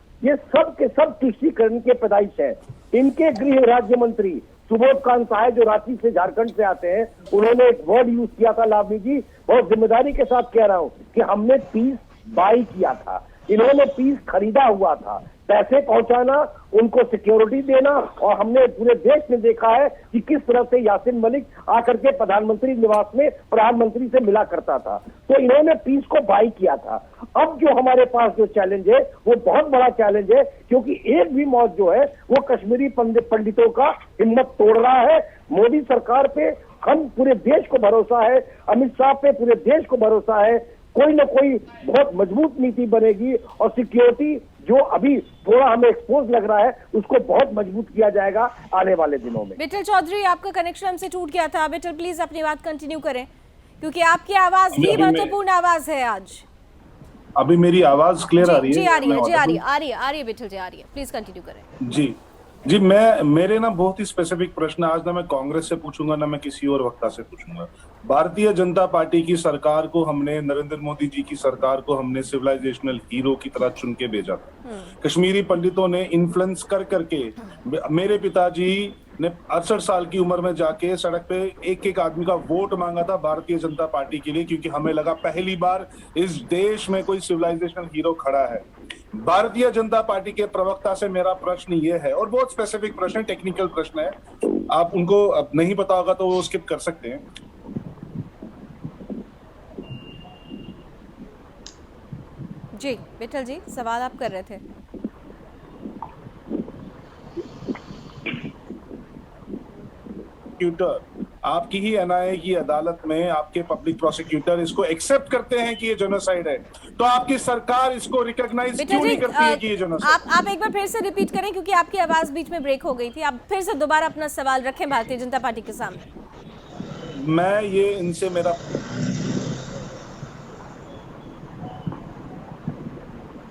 Speaker 9: के सब तुष्टीकरण के पैदाइश है। इनके गृह राज्य मंत्री सुबोध कांत साहब जो रांची से, झारखंड से आते हैं, उन्होंने एक वर्ड यूज किया था लावनी जी, बहुत जिम्मेदारी के साथ कह रहा हूं कि हमने पीस बाई किया था। इन्होंने पीस खरीदा हुआ था, पैसे पहुंचाना, उनको सिक्योरिटी देना। और हमने पूरे देश में देखा है कि किस तरह से यासीन मलिक आकर के प्रधानमंत्री निवास में प्रधानमंत्री से मिला करता था। तो इन्होंने पीस को बाई किया था। अब जो हमारे पास जो चैलेंज है वो बहुत बड़ा चैलेंज है, क्योंकि एक भी मौत जो है वो कश्मीरी पंडितों का हिम्मत तोड़ रहा है। मोदी सरकार पे हम पूरे देश को भरोसा है, अमित शाह पे पूरे देश को भरोसा है, कोई ना कोई बहुत मजबूत नीति बनेगी और सिक्योरिटी जो अभी थोड़ा हमें एक्सपोज लग रहा है उसको बहुत मजबूत किया जाएगा आने वाले दिनों में।
Speaker 1: बिट्ठल चौधरी, आपका कनेक्शन हमसे टूट गया था। बिट्ठल प्लीज अपनी बात कंटिन्यू करें, क्योंकि आपकी आवाज ही महत्वपूर्ण आवाज है आज।
Speaker 7: अभी मेरी आवाज क्लियर आ रही है?
Speaker 1: जी आ रही है बिट्ठल जी, आ रही है। प्लीज कंटिन्यू करें।
Speaker 7: जी मेरे ना बहुत ही स्पेसिफिक प्रश्न आज ना मैं कांग्रेस से पूछूंगा ना मैं किसी और वक्ता से पूछूंगा। भारतीय जनता पार्टी की सरकार को हमने, नरेंद्र मोदी जी की सरकार को हमने सिविलाइजेशनल हीरो की तरह चुन के भेजा था। कश्मीरी पंडितों ने इन्फ्लुएंस कर करके मेरे पिताजी ने 68 साल की उम्र में जाके सड़क पे एक एक आदमी का वोट मांगा था भारतीय जनता पार्टी के लिए, क्योंकि हमें लगा पहली बार इस देश में कोई सिविलाइजेशनल हीरो खड़ा है। भारतीय जनता पार्टी के प्रवक्ता से मेरा प्रश्न ये है, और बहुत स्पेसिफिक प्रश्न है, टेक्निकल प्रश्न है, आप उनको अब नहीं पता होगा तो वो स्किप कर सकते हैं।
Speaker 1: जी विठल जी, सवाल आप कर रहे थे।
Speaker 7: आपकी ही एनआईए की अदालत में आपके पब्लिक प्रोसिक्यूटर इसको एक्सेप्ट करते हैं कि ये जेनोसाइड है, तो आपकी सरकार इसको रिकॉग्नाइज क्यों नहीं करती है कि ये जेनोसाइड?
Speaker 1: आप एक बार फिर से रिपीट करें, क्योंकि आपकी आवाज बीच में ब्रेक हो गई थी। आप फिर से दोबारा अपना सवाल रखें भारतीय जनता पार्टी के सामने।
Speaker 7: मैं ये इनसे मेरा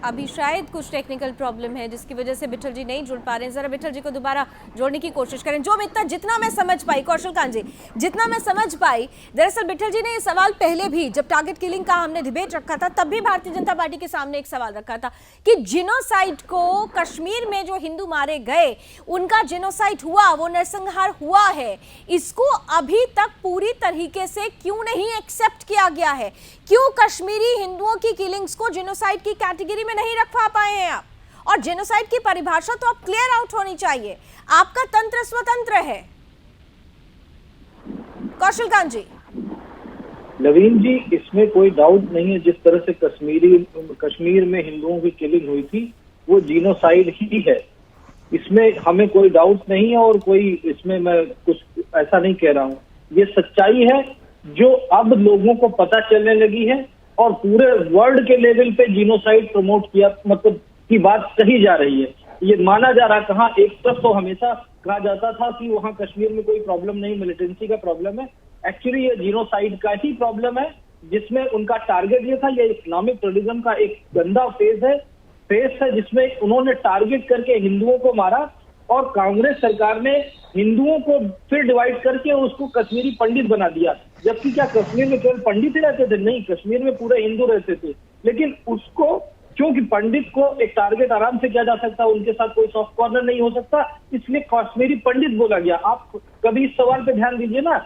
Speaker 1: अभी शायद कुछ टेक्निकल प्रॉब्लम है जिसकी वजह से विठल जी नहीं जुड़ पा रहे हैं। जरा विठल जी को दोबारा जोड़ने की कोशिश करें। जो जितना मैं समझ पाई, कौशल कांत जी, जितना मैं समझ पाई, दरअसल विठल जी ने ये सवाल पहले भी, जब टारगेट किलिंग का हमने डिबेट रखा था, तब भी भारतीय जनता पार्टी के सामने एक सवाल रखा था कि जिनोसाइड को, कश्मीर में जो हिंदू मारे गए उनका जिनोसाइड हुआ, वो नरसंहार हुआ है, इसको अभी तक पूरी तरीके से क्यों नहीं एक्सेप्ट किया गया है? क्यों कश्मीरी हिंदुओं की किलिंग्स को जिनोसाइड की कैटेगरी में नहीं रखवा पाए हैं आप? और जेनोसाइड की परिभाषा तो अब क्लियर आउट होनी चाहिए। आपका तंत्र स्वतंत्र है। कौशल कांत जी।
Speaker 6: नवीन जी, इसमें कोई डाउट नहीं है, जिस तरह से कश्मीर में हिंदुओं की किलिंग हुई थी वो जीनोसाइड ही है, इसमें हमें कोई डाउट नहीं है, और कोई इसमें मैं कुछ ऐसा नहीं कह रहा हूँ। ये सच्चाई है जो अब लोगों को पता चलने लगी है, और पूरे वर्ल्ड के लेवल पे जीनोसाइड प्रमोट किया, मतलब की बात कही जा रही है। ये माना जा रहा, कहाँ एक तरफ तो हमेशा कहा जाता था कि वहाँ कश्मीर में कोई प्रॉब्लम नहीं, मिलिटेंसी का प्रॉब्लम है। एक्चुअली ये जीनोसाइड का ही प्रॉब्लम है, जिसमें उनका टारगेट ये था, ये इस्लामिक टेररिज्म का एक गंदा फेज है जिसमें उन्होंने टारगेट करके हिंदुओं को मारा, और कांग्रेस सरकार ने हिंदुओं को फिर डिवाइड करके उसको कश्मीरी पंडित बना दिया। जबकि क्या कश्मीर में केवल पंडित ही रहते थे? नहीं, कश्मीर में पूरे हिंदू रहते थे। लेकिन उसको, क्योंकि पंडित को एक टारगेट आराम से किया जा सकता, उनके साथ कोई सॉफ्ट कॉर्नर नहीं हो सकता, इसलिए कश्मीरी पंडित बोला गया। आप कभी इस सवाल पे ध्यान दीजिए ना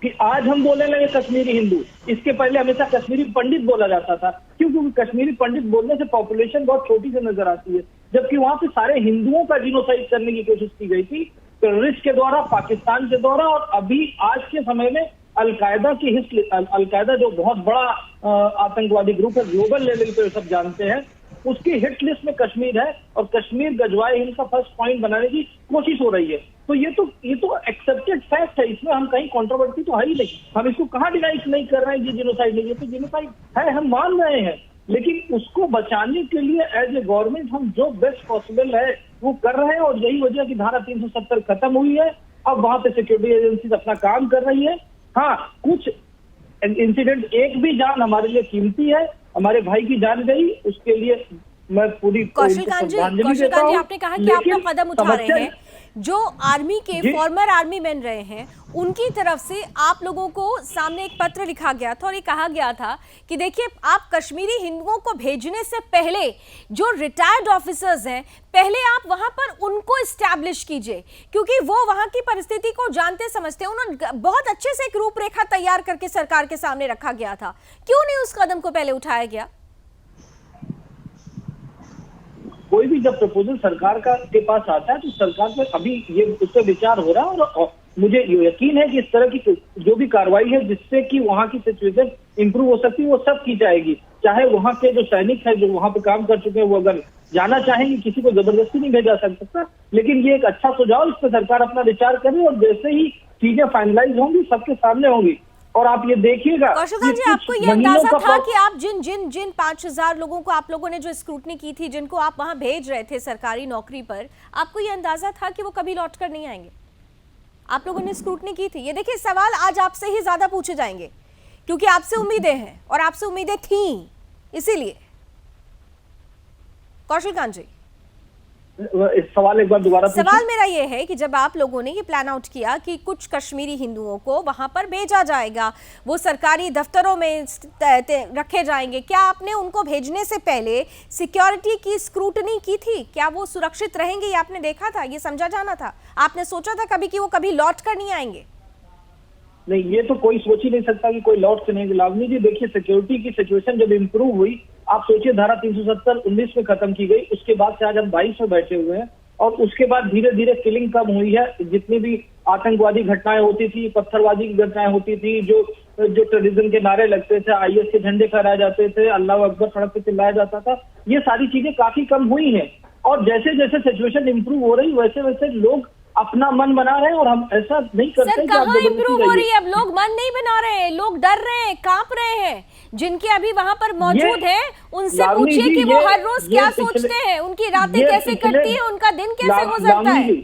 Speaker 6: कि आज हम बोले ना ये कश्मीरी हिंदू, इसके पहले हमेशा कश्मीरी पंडित बोला जाता था। क्योंकि कश्मीरी पंडित बोलने से पॉपुलेशन बहुत छोटी से नजर आती है, जबकि वहां पे सारे हिंदुओं का जीनोसाइड करने की कोशिश की गई थी टेररिस्ट के द्वारा, पाकिस्तान के द्वारा। और अभी आज के समय में अलकायदा जो बहुत बड़ा आतंकवादी ग्रुप है, ग्लोबल लेवल पे सब जानते हैं, उसकी हिट लिस्ट में कश्मीर है, और कश्मीर गजवाए हिंद का फर्स्ट पॉइंट बनाने की कोशिश हो रही है। तो ये तो एक्सेप्टेड फैक्ट है, इसमें हम कहीं कंट्रोवर्सी तो है ही नहीं। हम इसको कहाँ डिनाई नहीं कर रहे हैं, ये जीनोसाइड नहीं, ये तो जीनोसाइड है, हम मान रहे हैं। लेकिन उसको बचाने के लिए एज ए गवर्नमेंट हम जो बेस्ट पॉसिबल है वो कर रहे हैं, और यही वजह की धारा 370 खत्म हुई है। अब वहां पे सिक्योरिटी एजेंसी अपना काम कर रही है। हाँ, कुछ इंसिडेंट, एक भी जान हमारे लिए कीमती है, हमारे भाई की जान गई, उसके लिए मैं पूरी
Speaker 1: कौशल कांत जी, आपने कहा कि आप लोग कदम उठा रहे हैं। जो आर्मी के फॉर्मर आर्मी मैन रहे हैं, उनकी तरफ से आप लोगों को सामने एक पत्र लिखा गया था, और ये कहा गया था कि देखिए, आप कश्मीरी हिंदुओं को भेजने से पहले जो रिटायर्ड ऑफिसर्स हैं, पहले आप वहां पर उनको एस्टैब्लिश कीजिए, क्योंकि वो वहां की परिस्थिति को जानते समझते हैं। उन्होंने बहुत अच्छे से एक रूपरेखा तैयार करके सरकार के सामने रखा गया था। क्यों नहीं उस कदम को पहले उठाया गया?
Speaker 6: कोई भी जब प्रपोजल सरकार के पास आता है तो सरकार में अभी ये उस पर विचार हो रहा है, और मुझे यकीन है कि इस तरह की जो भी कार्रवाई है जिससे कि वहाँ की सिचुएशन इंप्रूव हो सकती है, वो सब की जाएगी। चाहे वहाँ के जो सैनिक है जो वहाँ पे काम कर चुके हैं, वो अगर जाना चाहेंगे, किसी को जबरदस्ती नहीं भेजा सकता, लेकिन ये एक अच्छा सुझाव, इस पर सरकार अपना विचार करे, और जैसे ही चीजें फाइनलाइज होंगी सबके सामने होंगी। और आप ये देखिएगा,
Speaker 1: कौशल जी, आपको ये अंदाजा था कि आप जिन 5000 लोगों को आप लोगों ने जो स्क्रूटनी की थी, जिनको आप वहां भेज रहे थे सरकारी नौकरी पर, आपको ये अंदाजा था कि वो कभी लौट कर नहीं आएंगे? आप लोगों ने स्क्रूटनी की थी। ये देखिए, सवाल आज आपसे ही ज्यादा पूछे जाएंगे, क्योंकि आपसे उम्मीदें हैं और आपसे उम्मीदें थी, इसीलिए। कौशल कांत जी।
Speaker 6: इस सवाल एक बार दोबारा पूछिए।
Speaker 1: सवाल मेरा ये है कि जब आप लोगों ने ये प्लान आउट किया कि कुछ कश्मीरी हिंदुओं को वहां पर भेजा जाएगा, वो सरकारी दफ्तरों में रखे जाएंगे, क्या आपने उनको भेजने से पहले सिक्योरिटी की स्क्रूटनी की थी? क्या वो सुरक्षित रहेंगे? ये आपने देखा था, ये समझा जाना था? आपने सोचा था कभी कि वो कभी लौट कर नहीं आएंगे?
Speaker 6: नहीं, ये तो कोई सोच ही नहीं सकता कि कोई लौट के नहीं। लावनी जी देखिए, सिक्योरिटी की सिचुएशन जब इम्प्रूव हुई, आप सोचिए धारा 370 19 में खत्म की गई, उसके बाद से आज हम 22 में बैठे हुए हैं, और उसके बाद धीरे धीरे किलिंग कम हुई है। जितनी भी आतंकवादी घटनाएं होती थी, पत्थरबाजी की घटनाएं होती थी, जो टेररिज्म के नारे लगते थे, IS के झंडे फहराए जाते थे, अल्लाह अकबर सड़क पे चिल्लाया जाता था, ये सारी चीजें काफी कम हुई हैं। और जैसे जैसे सिचुएशन इम्प्रूव हो रही, वैसे वैसे लोग अपना मन बना रहे हैं, और हम ऐसा नहीं करते।
Speaker 1: सर, कहाँ इम्प्रूव हो रही है? अब लोग मन नहीं बना रहे हैं, लोग डर रहे हैं, कांप रहे हैं। जिनके अभी वहां पर मौजूद हैं, उनसे पूछिए कि वो हर रोज क्या सोचते हैं, उनकी रातें कैसे कटती है, उनका दिन कैसे गुजरता है।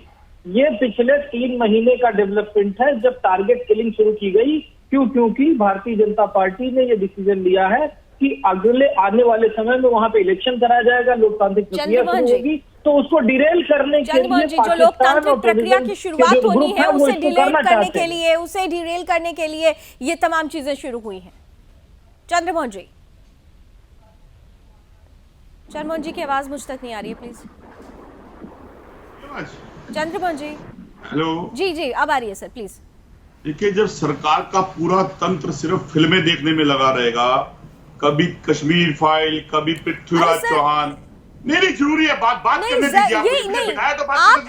Speaker 6: ये पिछले 3 महीने का डेवलपमेंट है, जब टारगेट किलिंग शुरू की गई। क्योंकि भारतीय जनता पार्टी ने ये डिसीजन लिया है कि अगले आने वाले समय में वहां पे इलेक्शन कराया जाएगा, लोकतांत्रिक प्रक्रिया शुरू होगी, तो उसको डिरेल करने के लिए
Speaker 1: जो लोकतांत्रिक प्रक्रिया की शुरुआत होनी है, उसे डिरेल करने के लिए, उसे डिरेल करने के लिए ये तमाम चीजें शुरू हुई हैं। चंद्रमोहन जी, चंद्रमोहन जी की आवाज मुझ तक नहीं आ रही है, प्लीज। चंद्रमोहन जी,
Speaker 8: हेलो
Speaker 1: जी जी, अब आ रही है सर, प्लीज।
Speaker 8: देखिए, जब सरकार का पूरा तंत्र सिर्फ फिल्में देखने में लगा रहेगा, कभी कश्मीर फाइल, कभी पृथ्वीराज चौहान, नहीं जरूरी है बात करने दीजिए।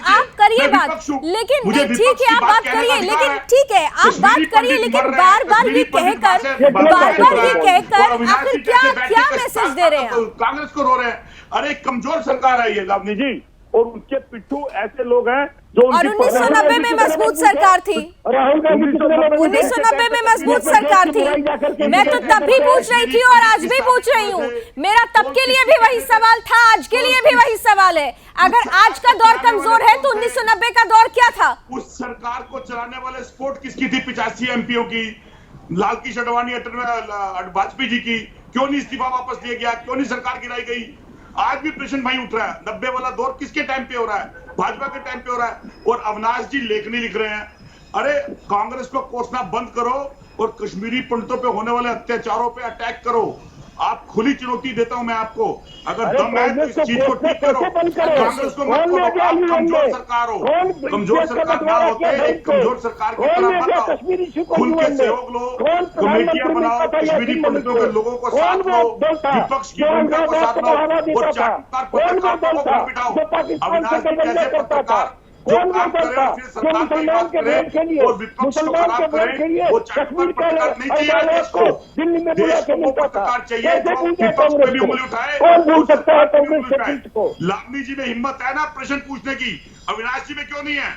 Speaker 1: आप करिए बात, लेकिन ठीक है, आप बात करिए, लेकिन ठीक है, आप बात करिए, लेकिन बार बार ये कहकर आखिर क्या मैसेज दे रहे हैं?
Speaker 8: कांग्रेस को रो रहे हैं। अरे कमजोर सरकार है ये लावनी जी, और उनके पिट्ठू ऐसे लोग हैं जो,
Speaker 1: और 1990 में मजबूत सरकार थी, 1990 में मजबूत सरकार थी। मैं तो तब भी पूछ रही थी और आज भी पूछ रही हूँ, मेरा तब के लिए भी वही सवाल था, आज के लिए भी वही सवाल है। अगर आज का दौर कमजोर है तो 1990 का दौर क्या था?
Speaker 8: उस सरकार को चलाने वाले सपोर्ट किसकी थी? 85 MPओ की, लाल कृष्ण आडवाणी, अटल वाजपेयी जी की। क्यों नहीं इस्तीफा वापस लिया गया? क्यों नहीं सरकार गिराई गई? आज भी प्रश्न भाई उठ रहा है, 90 वाला दौर किसके टाइम पे हो रहा है? भाजपा के टाइम पे हो रहा है। और अविनाश जी लेखनी लिख रहे हैं, अरे कांग्रेस को कोसना बंद करो और कश्मीरी पंडितों पे होने वाले अत्याचारों पे अटैक करो। आप खुली चुनौती देता हूं मैं आपको, अगर दम है तो इस चीज को ठीक करो। कांग्रेस को मत बोलो आप कमजोर सरकार हो, कमजोर सरकार ना होते एक कमजोर सरकार की तरह मत आओ। खुल के सहयोग लो, कमेटियां बनाओ, कश्मीरी पंडितों के लोगों को साथ लो, विपक्ष की भूमिका को साथ लो, और चाटुकार पत्रकारों को घर बिठाओ। अविनाश जी कैसे पत्रकार जो काम करें, फिर सरकार की बात करें और विपक्ष को खराब करें, वो चाटुकार पत्रकार नहीं चाहिए देश को। देश को वो पत्रकार चाहिए जो विपक्ष पे भी उंगली उठाए और सरकार पे भी उंगली उठाए। लावनी जी में हिम्मत है ना प्रश्न पूछने की, अविनाश जी में क्यों नहीं है?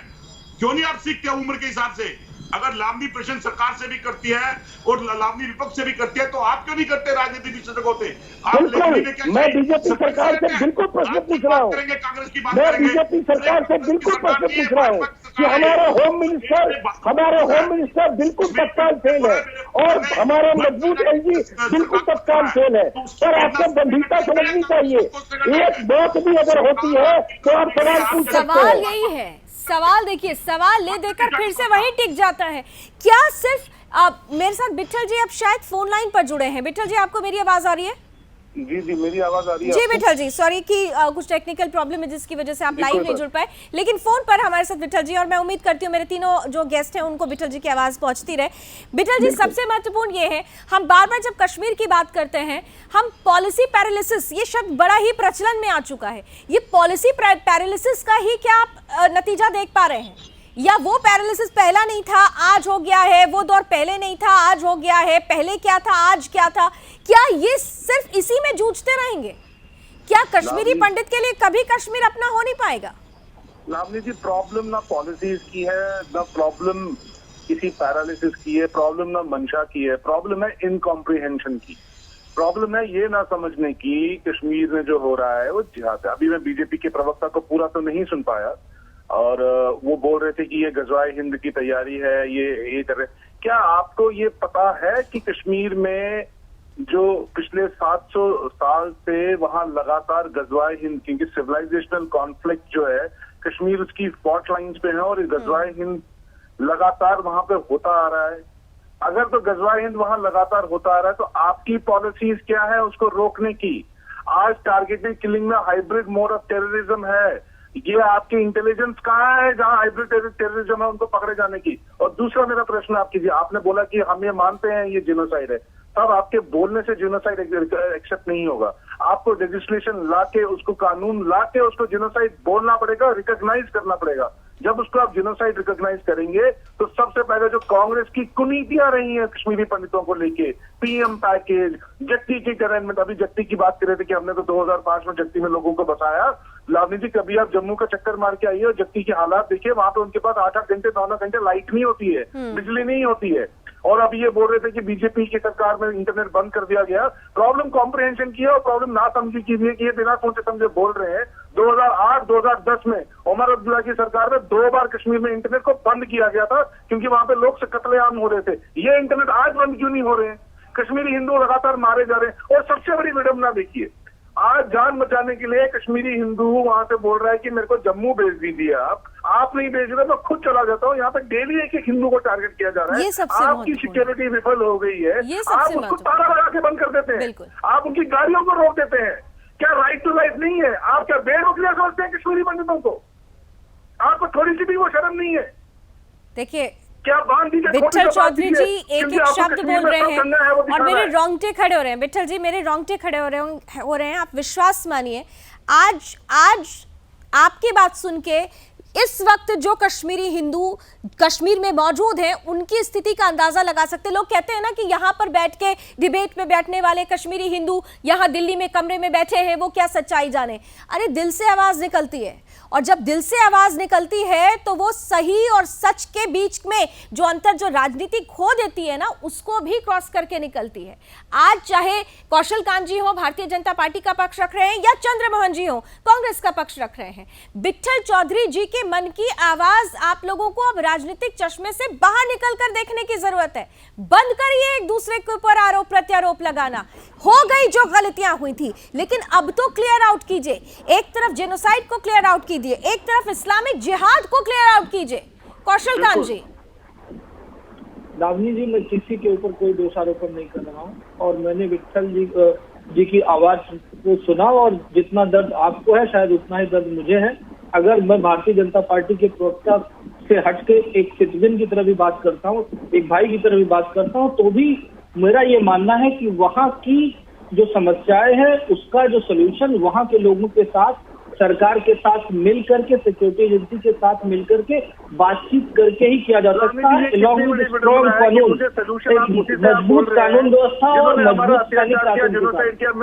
Speaker 8: क्यों नहीं आप सीखते हो उम्र के हिसाब से? अगर लावनी प्रश्न सरकार से भी करती है और लावनी विपक्ष से भी करती है, तो आप क्यों नहीं करते? राजनीतिक विश्लेषक होते आप।
Speaker 9: मैं बीजेपी सरकार से बिल्कुल प्रश्न पूछ रहा हूँ,
Speaker 8: कांग्रेस की बात
Speaker 9: मैं
Speaker 8: करेंगे,
Speaker 9: बीजेपी सरकार से बिल्कुल प्रश्न पूछ रहा हूँ कि हमारे होम मिनिस्टर बिल्कुल तत्काल फेल है और हमारे मजबूत LG बिल्कुल तत्काल फेल है। और आपको गंभीरता समझनी चाहिए, एक बात भी अगर होती है तो आप सवाल पूछ सकते हैं।
Speaker 1: सवाल यही है, सवाल देखिए, सवाल ले देकर फिर से वहीं टिक जाता है। क्या सिर्फ मेरे साथ विठल जी अब शायद फोन लाइन पर जुड़े हैं। विठल जी, आपको मेरी आवाज आ रही है?
Speaker 9: जी मेरी आवाज आ रही है
Speaker 1: जी विठल जी, सॉरी कि कुछ टेक्निकल प्रॉब्लम है जिसकी वजह से आप लाइव नहीं जुड़ पाए, लेकिन फोन पर हमारे साथ विठल जी, और मैं उम्मीद करती हूँ मेरे तीनों जो गेस्ट हैं उनको विठल जी की आवाज पहुंचती रहे। विठल जी, सबसे महत्वपूर्ण ये है, हम बार बार जब कश्मीर की बात करते हैं, हम पॉलिसी पैरालिसिस, ये शब्द बड़ा ही प्रचलन में आ चुका है। ये पॉलिसी पैरालिसिस का ही क्या आप नतीजा देख पा रहे हैं, या वो पैरालिसिस पहला नहीं था आज हो गया है, वो दौर पहले नहीं था आज हो गया है, पहले क्या था आज क्या था? क्या ये सिर्फ इसी में जूझते रहेंगे? क्या कश्मीरी पंडित के लिए कभी कश्मीर अपना हो नहीं पाएगा?
Speaker 9: लावनी जी, प्रॉब्लम ना पॉलिसीज की है, ना प्रॉब्लम किसी पैरालिसिस की है, प्रॉब्लम ना मंशा की है, प्रॉब्लम है इनकॉम्प्रिहेंशन की। प्रॉब्लम है ये ना समझने की कश्मीर में जो हो रहा है वो जिहाद है। अभी मैं बीजेपी के प्रवक्ता को पूरा तो नहीं सुन पाया, और वो बोल रहे थे कि ये गजवाए हिंद की तैयारी है, ये कर रहे। क्या आपको ये पता है कि कश्मीर में
Speaker 7: जो पिछले 700 साल से वहां लगातार गजवाए हिंद, क्योंकि सिविलाइजेशनल कॉन्फ्लिक्ट जो है कश्मीर उसकी फॉल्ट लाइंस पे है और ये गजवाए हिंद लगातार वहां पे होता आ रहा है। अगर तो गजवाए हिंद वहां लगातार होता आ रहा है तो आपकी पॉलिसीज क्या है उसको रोकने की? आज टारगेटेड किलिंग में हाइब्रिड मोड ऑफ टेररिज्म है, ये आपकी इंटेलिजेंस कहाँ है जहां हाइब्रिड टेररिज्म है उनको पकड़े जाने की? और दूसरा मेरा प्रश्न आप कीजिए, आपने बोला कि हम ये मानते हैं ये जिनोसाइड है, तब आपके बोलने से जिनोसाइड एक्सेप्ट नहीं होगा। आपको लेजिस्लेशन लाके, उसको कानून लाके उसको जिनोसाइड बोलना पड़ेगा, रिकॉग्नाइज करना पड़ेगा। जब उसको आप जिनोसाइड रिकॉग्नाइज करेंगे तो सबसे पहले जो कांग्रेस की कुनीतियां रही हैं कश्मीरी पंडितों को लेके, पीएम पैकेज, जट्टी की अरेंजमेंट, अभी जट्टी की बात कर रहे थे कि हमने तो 2005 में जट्टी में लोगों को बसाया। लावनी जी कभी आप जम्मू का चक्कर मार के आइए और जट्टी के हालात देखिए, वहां पे उनके पास 8-8 घंटे 9-9 घंटे लाइट नहीं होती है, बिजली नहीं होती है। और अभी ये बोल रहे थे कि बीजेपी की सरकार में इंटरनेट बंद कर दिया गया। प्रॉब्लम कॉम्प्रिहेंशन की है और प्रॉब्लम ना समझी की है कि ये बिना सोचे समझे बोल रहे हैं। 2008-2010 में उमर अब्दुल्ला की सरकार में 2 बार कश्मीर में इंटरनेट को बंद किया गया था क्योंकि वहां पे लोग से कत्लेआम हो रहे थे। ये इंटरनेट आज बंद क्यों नहीं हो रहे हैं? कश्मीरी हिंदू लगातार मारे जा रहे हैं। और सबसे बड़ी विडंबना देखिए, आज जान बचाने के लिए कश्मीरी हिंदू वहां से बोल रहा है कि मेरे को जम्मू भेज दीजिए, आप नहीं भेज रहे, मैं खुद चला जाता हूँ। यहाँ पे डेली एक हिंदू को टारगेट किया जा रहा है। आपकी सिक्योरिटी विफल हो गई है, आप उसको ताला लगा के बंद कर देते हैं, आप उनकी गाड़ियों को रोक देते हैं। क्या राइट टू लाइफ नहीं है? आप क्या बेवकूफिया सोचते हैं कश्मीरी पंडितों को? आपको थोड़ी सी भी वो शर्म नहीं है?
Speaker 1: देखिए
Speaker 7: क्या
Speaker 1: विट्ठल चौधरी जी एक एक शब्द बोल रहे हैं और मेरे रोंगटे खड़े हो रहे हैं। विट्ठल जी मेरे रोंगटे खड़े हो रहे हैं। आप विश्वास मानिए, आज आपकी बात सुन के इस वक्त जो कश्मीरी हिंदू कश्मीर में मौजूद हैं उनकी स्थिति का अंदाजा लगा सकते। लोग कहते हैं ना कि यहाँ पर बैठ के डिबेट में बैठने वाले कश्मीरी हिंदू यहाँ दिल्ली में कमरे में बैठे हैं, वो क्या सच्चाई जाने। अरे दिल से आवाज निकलती है और जब दिल से आवाज निकलती है तो वो सही और सच के बीच में जो अंतर, जो राजनीति खो देती है ना, उसको भी क्रॉस करके निकलती है। आज चाहे कौशल कांत जी हो भारतीय जनता पार्टी का पक्ष रख रहे हैं या चंद्रमोहन जी हो कांग्रेस का पक्ष रख रहे हैं, विट्ठल चौधरी जी के मन की आवाज आप लोगों को अब राजनीतिक चश्मे से बाहर निकलकर देखने की जरूरत है। बंद करिए एक दूसरे के ऊपर आरोप प्रत्यारोप लगाना। हो गई जो गलतियां हुई थी, लेकिन अब तो क्लियर आउट कीजिए। एक तरफ जेनोसाइड को क्लियर आउट कीजिए, एक तरफ इस्लामिक जिहाद को क्लियर आउट कीजिए। कौशल कांत जी।
Speaker 6: लावनी जी, मैं किसी के ऊपर कोई दोषारोपण नहीं कर रहा हूँ और मैंने विट्ठल जी की आवाज को सुना और जितना दर्द आपको है शायद उतना ही दर्द मुझे है। अगर मैं भारतीय जनता पार्टी के प्रवक्ता से हटके एक सिटीजन की तरह भी बात करता हूँ, एक भाई की तरह भी बात करता हूँ, तो भी मेरा ये मानना है कि वहाँ की जो समस्याएं हैं उसका जो सोल्यूशन वहाँ के लोगों के साथ, सरकार के साथ मिल करके, सिक्योरिटी एजेंसी के साथ मिल करके बातचीत करके ही किया जा सकता है। स्ट्रॉन्ग कानून, मजबूत कानून व्यवस्था और मजबूत सैनिक शासन,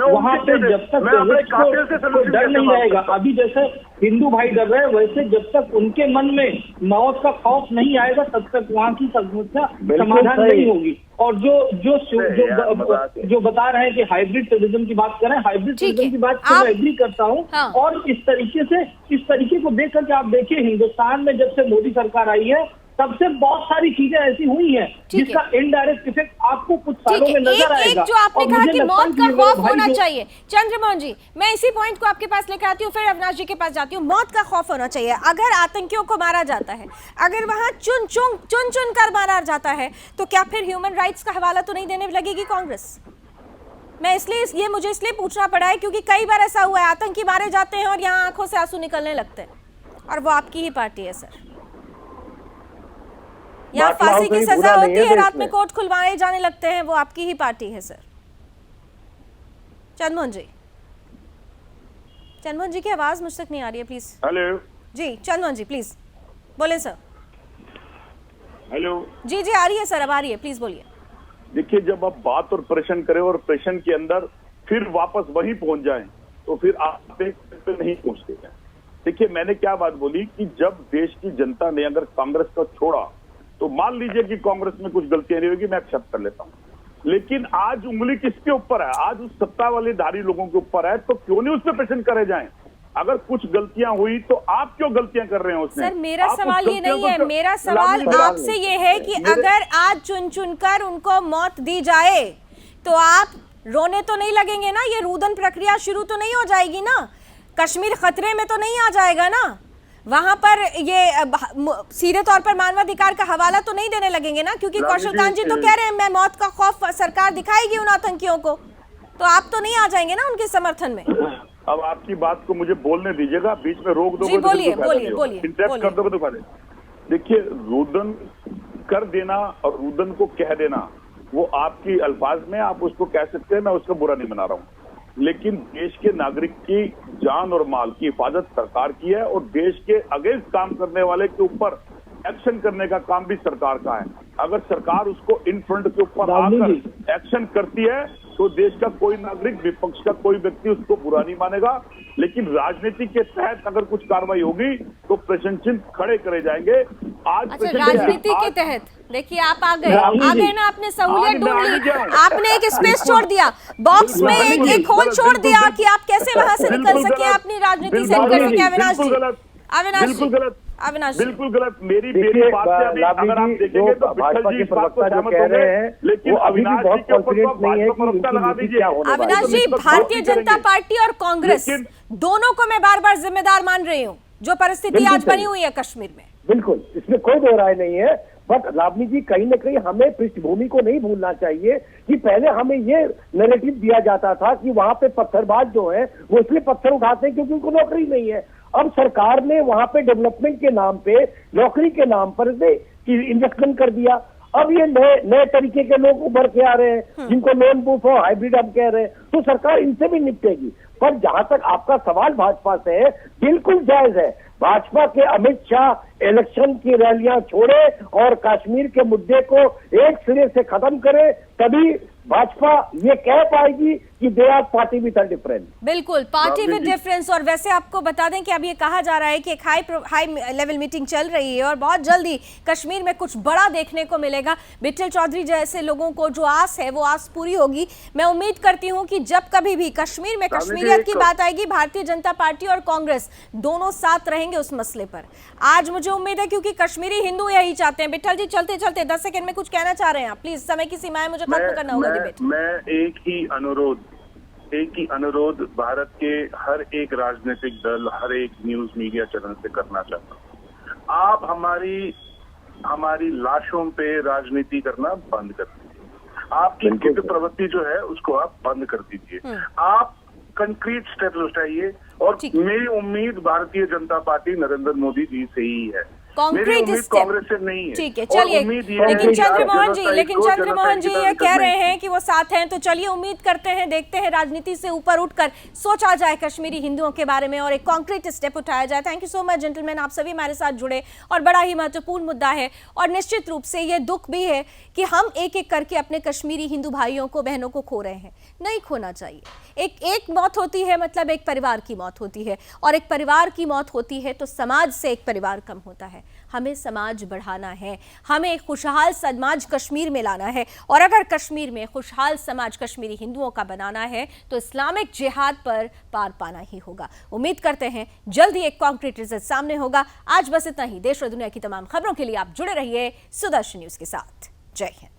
Speaker 6: वहाँ पे जब तक डर नहीं रहेगा। अभी जैसे हिंदू भाई डर रहे हैं, वैसे जब तक उनके मन में मौत का खौफ नहीं आएगा तब तक वहाँ की समस्या समाधान नहीं होगी। और जो बता रहे हैं कि हाइब्रिड टेररिज्म की बात करें, हाइब्रिड टेररिज्म की बात मैं एग्री करता हूँ।
Speaker 1: हाँ।
Speaker 6: और इस तरीके को देख करके आप देखिए, हिंदुस्तान में जब से मोदी सरकार आई है तब से बहुत सारी चीजें ऐसी हुई हैं जिसका इनडायरेक्ट इफेक्ट आपको कुछ सालों में नजर आएगा।
Speaker 1: जो आपने कहा कि मौत का खौफ होना चाहिए, चंद्रमोहन जी, मैं इसी पॉइंट को आपके पास लेकर आती हूँ, फिर अविनाश जी के पास जाती हूँ। मौत का खौफ होना चाहिए। अगर आतंकियों को मारा जाता है, अगर वहां चुन कर मारा जाता है, तो क्या फिर ह्यूमन राइट्स का हवाला तो नहीं देने लगेगी कांग्रेस? मैं इसलिए मुझे इसलिए पूछना पड़ा है क्योंकि कई बार ऐसा हुआ है, आतंकी मारे जाते हैं और यहाँ आंखों से आंसू निकलने लगते हैं और वो आपकी ही पार्टी है सर। यहाँ फांसी की सजा होती है, रात में कोर्ट खुलवाए जाने लगते हैं, वो आपकी ही पार्टी है सर। चंद्रमोहन जी की आवाज मुझ तक नहीं आ रही है, please.
Speaker 10: Hello
Speaker 1: ji Chandramohan ji please बोले सर।
Speaker 10: हेलो
Speaker 1: जी आ रही है सर, अब आ रही है, प्लीज बोलिए।
Speaker 10: देखिए, जब आप बात और प्रश्न करें और प्रश्न के अंदर फिर वापस वहीं पहुंच जाएं तो फिर आप पे नहीं पहुंचते हैं। देखिए, मैंने क्या बात बोली कि जब देश की जनता ने अगर कांग्रेस को छोड़ा तो मान लीजिए कि कांग्रेस में कुछ गलतियां नहीं होगी, मैं एक्सेप्ट कर लेता हूं, लेकिन आज उंगली किसके ऊपर है? आज उस सत्ता वाले धारी लोगों के ऊपर है, तो क्यों नहीं उस पर प्रश्न करे जाएं? अगर कुछ गलतियां हुई तो आप क्यों गलतियां कर रहे हैं उसमें?
Speaker 1: सर मेरा सवाल ये नहीं है, मेरा सवाल आपसे ये है कि अगर आज चुन कर उनको मौत दी जाए तो आप रोने तो नहीं लगेंगे ना, ये रुदन प्रक्रिया शुरू तो नहीं हो जाएगी ना, कश्मीर खतरे में तो नहीं आ जाएगा ना, वहां पर ये सीधे तौर पर मानवाधिकार का हवाला तो नहीं देने लगेंगे ना, क्योंकि कौशल कांत जी तो कह रहे हैं मैं मौत का खौफ सरकार दिखाएगी उन आतंकियों को, तो आप तो नहीं आ जाएंगे ना उनके समर्थन में।
Speaker 10: अब आपकी बात को मुझे बोलने दीजिएगा, बीच में रोक दोगे तो
Speaker 1: बोलिए
Speaker 10: फायदा
Speaker 1: बोलिए
Speaker 10: नहीं होगा।
Speaker 1: बोलिए
Speaker 10: इंटरेक्ट कर दोगे तो फायदा। देखिए, रुदन कर देना और रुदन को कह देना वो आपकी अल्फाज में आप उसको कह सकते हैं, मैं उसका बुरा नहीं बना रहा हूं, लेकिन देश के नागरिक की जान और माल की हिफाजत सरकार की है और देश के अगेंस्ट काम करने वाले के ऊपर एक्शन करने का काम भी सरकार का है। अगर सरकार उसको इन फ्रंट के ऊपर आकर एक्शन करती है तो देश का कोई नागरिक, विपक्ष का कोई व्यक्ति उसको बुरा नहीं मानेगा, लेकिन राजनीति के तहत अगर कुछ कार्रवाई होगी तो प्रश्न चिन्ह खड़े करे जाएंगे। आज
Speaker 1: अच्छा, राजनीति के तहत देखिए आप आ गए ना, आपने सहूलियत ढूंढ ली, आपने एक स्पेस छोड़ दिया, बॉक्स में एक होल छोड़ दिया कि आप कैसे वहां से निकल सके, अपनी राजनीति से निकल सके। अविनाश जी,
Speaker 10: बिल्कुल गलत। मेरी बात से अभी अगर आप देखेंगे तो
Speaker 9: भाजपा के प्रवक्ता जो कह रहे हैं
Speaker 10: लेकिन
Speaker 9: वो अभी भी बहुत कॉन्फिडेंट नहीं है कि उनकी
Speaker 10: लगा
Speaker 9: नीति
Speaker 10: दीजिए।
Speaker 9: क्या होने वाली है।
Speaker 1: अविनाश जी, भारतीय जनता पार्टी और कांग्रेस दोनों को मैं बार बार जिम्मेदार मान रही हूँ जो परिस्थिति आज बनी हुई है कश्मीर में।
Speaker 9: बिल्कुल, इसमें कोई दो राय नहीं है, बट लावनी जी कहीं ना कहीं हमें पृष्ठभूमि को नहीं भूलना चाहिए कि पहले हमें ये नैरेटिव दिया जाता था कि वहां पे पत्थरबाज जो है वो इसलिए पत्थर उठाते हैं क्योंकि उनको नौकरी नहीं है। अब सरकार ने वहां पे डेवलपमेंट के नाम पे, नौकरी के नाम पर इन्वेस्टमेंट कर दिया। अब ये नए तरीके के लोग उभर के आ रहे हैं जिनको लोन प्रूफ और हाइब्रिड हम कह रहे हैं, तो सरकार इनसे भी निपटेगी। पर जहां तक आपका सवाल भाजपा से है, बिल्कुल जायज है। भाजपा के अमित शाह इलेक्शन की रैलियां छोड़े और कश्मीर के मुद्दे को एक सिरे से खत्म करे, तभी भाजपा ये कह पाएगी कि they are party with a difference.
Speaker 1: बिल्कुल, पार्टी विद डिफरेंस। और वैसे आपको बता दें कि अब ये कहा जा रहा है कि एक हाई लेवल मीटिंग चल रही है और बहुत जल्दी कश्मीर में कुछ बड़ा देखने को मिलेगा। विठल चौधरी जैसे लोगों को जो आस है वो आस पूरी होगी। मैं उम्मीद करती हूं कि जब कभी भी कश्मीर में कश्मीरियत की बात आएगी, भारतीय जनता पार्टी और कांग्रेस दोनों साथ रहेंगे उस मसले पर। आज मुझे उम्मीद है क्योंकि कश्मीरी हिंदू यही चाहते हैं। विठल जी, चलते चलते 10 सेकंड में कुछ कहना चाह रहे हैं आप, प्लीज, समय की सीमाएं मुझे खत्म करना होगा डिबेट।
Speaker 7: मैं एक ही अनुरोध भारत के हर एक राजनीतिक दल, हर एक न्यूज मीडिया चैनल से करना चाहता हूँ। आप हमारी लाशों पे राजनीति करना बंद कर दीजिए। आपकी गिद्ध प्रवृत्ति जो है उसको आप बंद कर दीजिए। आप कंक्रीट स्टेप्स उठाइए और मेरी उम्मीद भारतीय जनता पार्टी नरेंद्र मोदी जी से ही है।
Speaker 1: कॉन्क्रीट
Speaker 7: कांग्रेस से नहीं है।
Speaker 1: ठीक है, चलिए। लेकिन चंद्रमोहन जी ये कह रहे हैं कि वो साथ हैं, तो चलिए उम्मीद करते हैं, देखते हैं राजनीति से ऊपर उठकर सोचा जाए कश्मीरी हिंदुओं के बारे में और एक कॉन्क्रीट स्टेप उठाया जाए। Thank you so much gentleman, आप सभी हमारे साथ जुड़े और बड़ा ही महत्वपूर्ण मुद्दा है। और निश्चित रूप से ये दुख भी है कि हम एक एक करके अपने कश्मीरी हिंदू भाइयों को, बहनों को खो रहे हैं। नहीं खोना चाहिए। एक मौत होती है मतलब एक परिवार की मौत होती है, और एक परिवार की मौत होती है तो समाज से एक परिवार कम होता है। हमें समाज बढ़ाना है, हमें एक खुशहाल समाज कश्मीर में लाना है, और अगर कश्मीर में खुशहाल समाज कश्मीरी हिंदुओं का बनाना है तो इस्लामिक जिहाद पर पार पाना ही होगा। उम्मीद करते हैं जल्द ही एक कॉन्क्रीट रिजल्ट सामने होगा। आज बस इतना ही। देश और दुनिया की तमाम खबरों के लिए आप जुड़े रहिए सुदर्शन न्यूज के साथ। जय हिंद।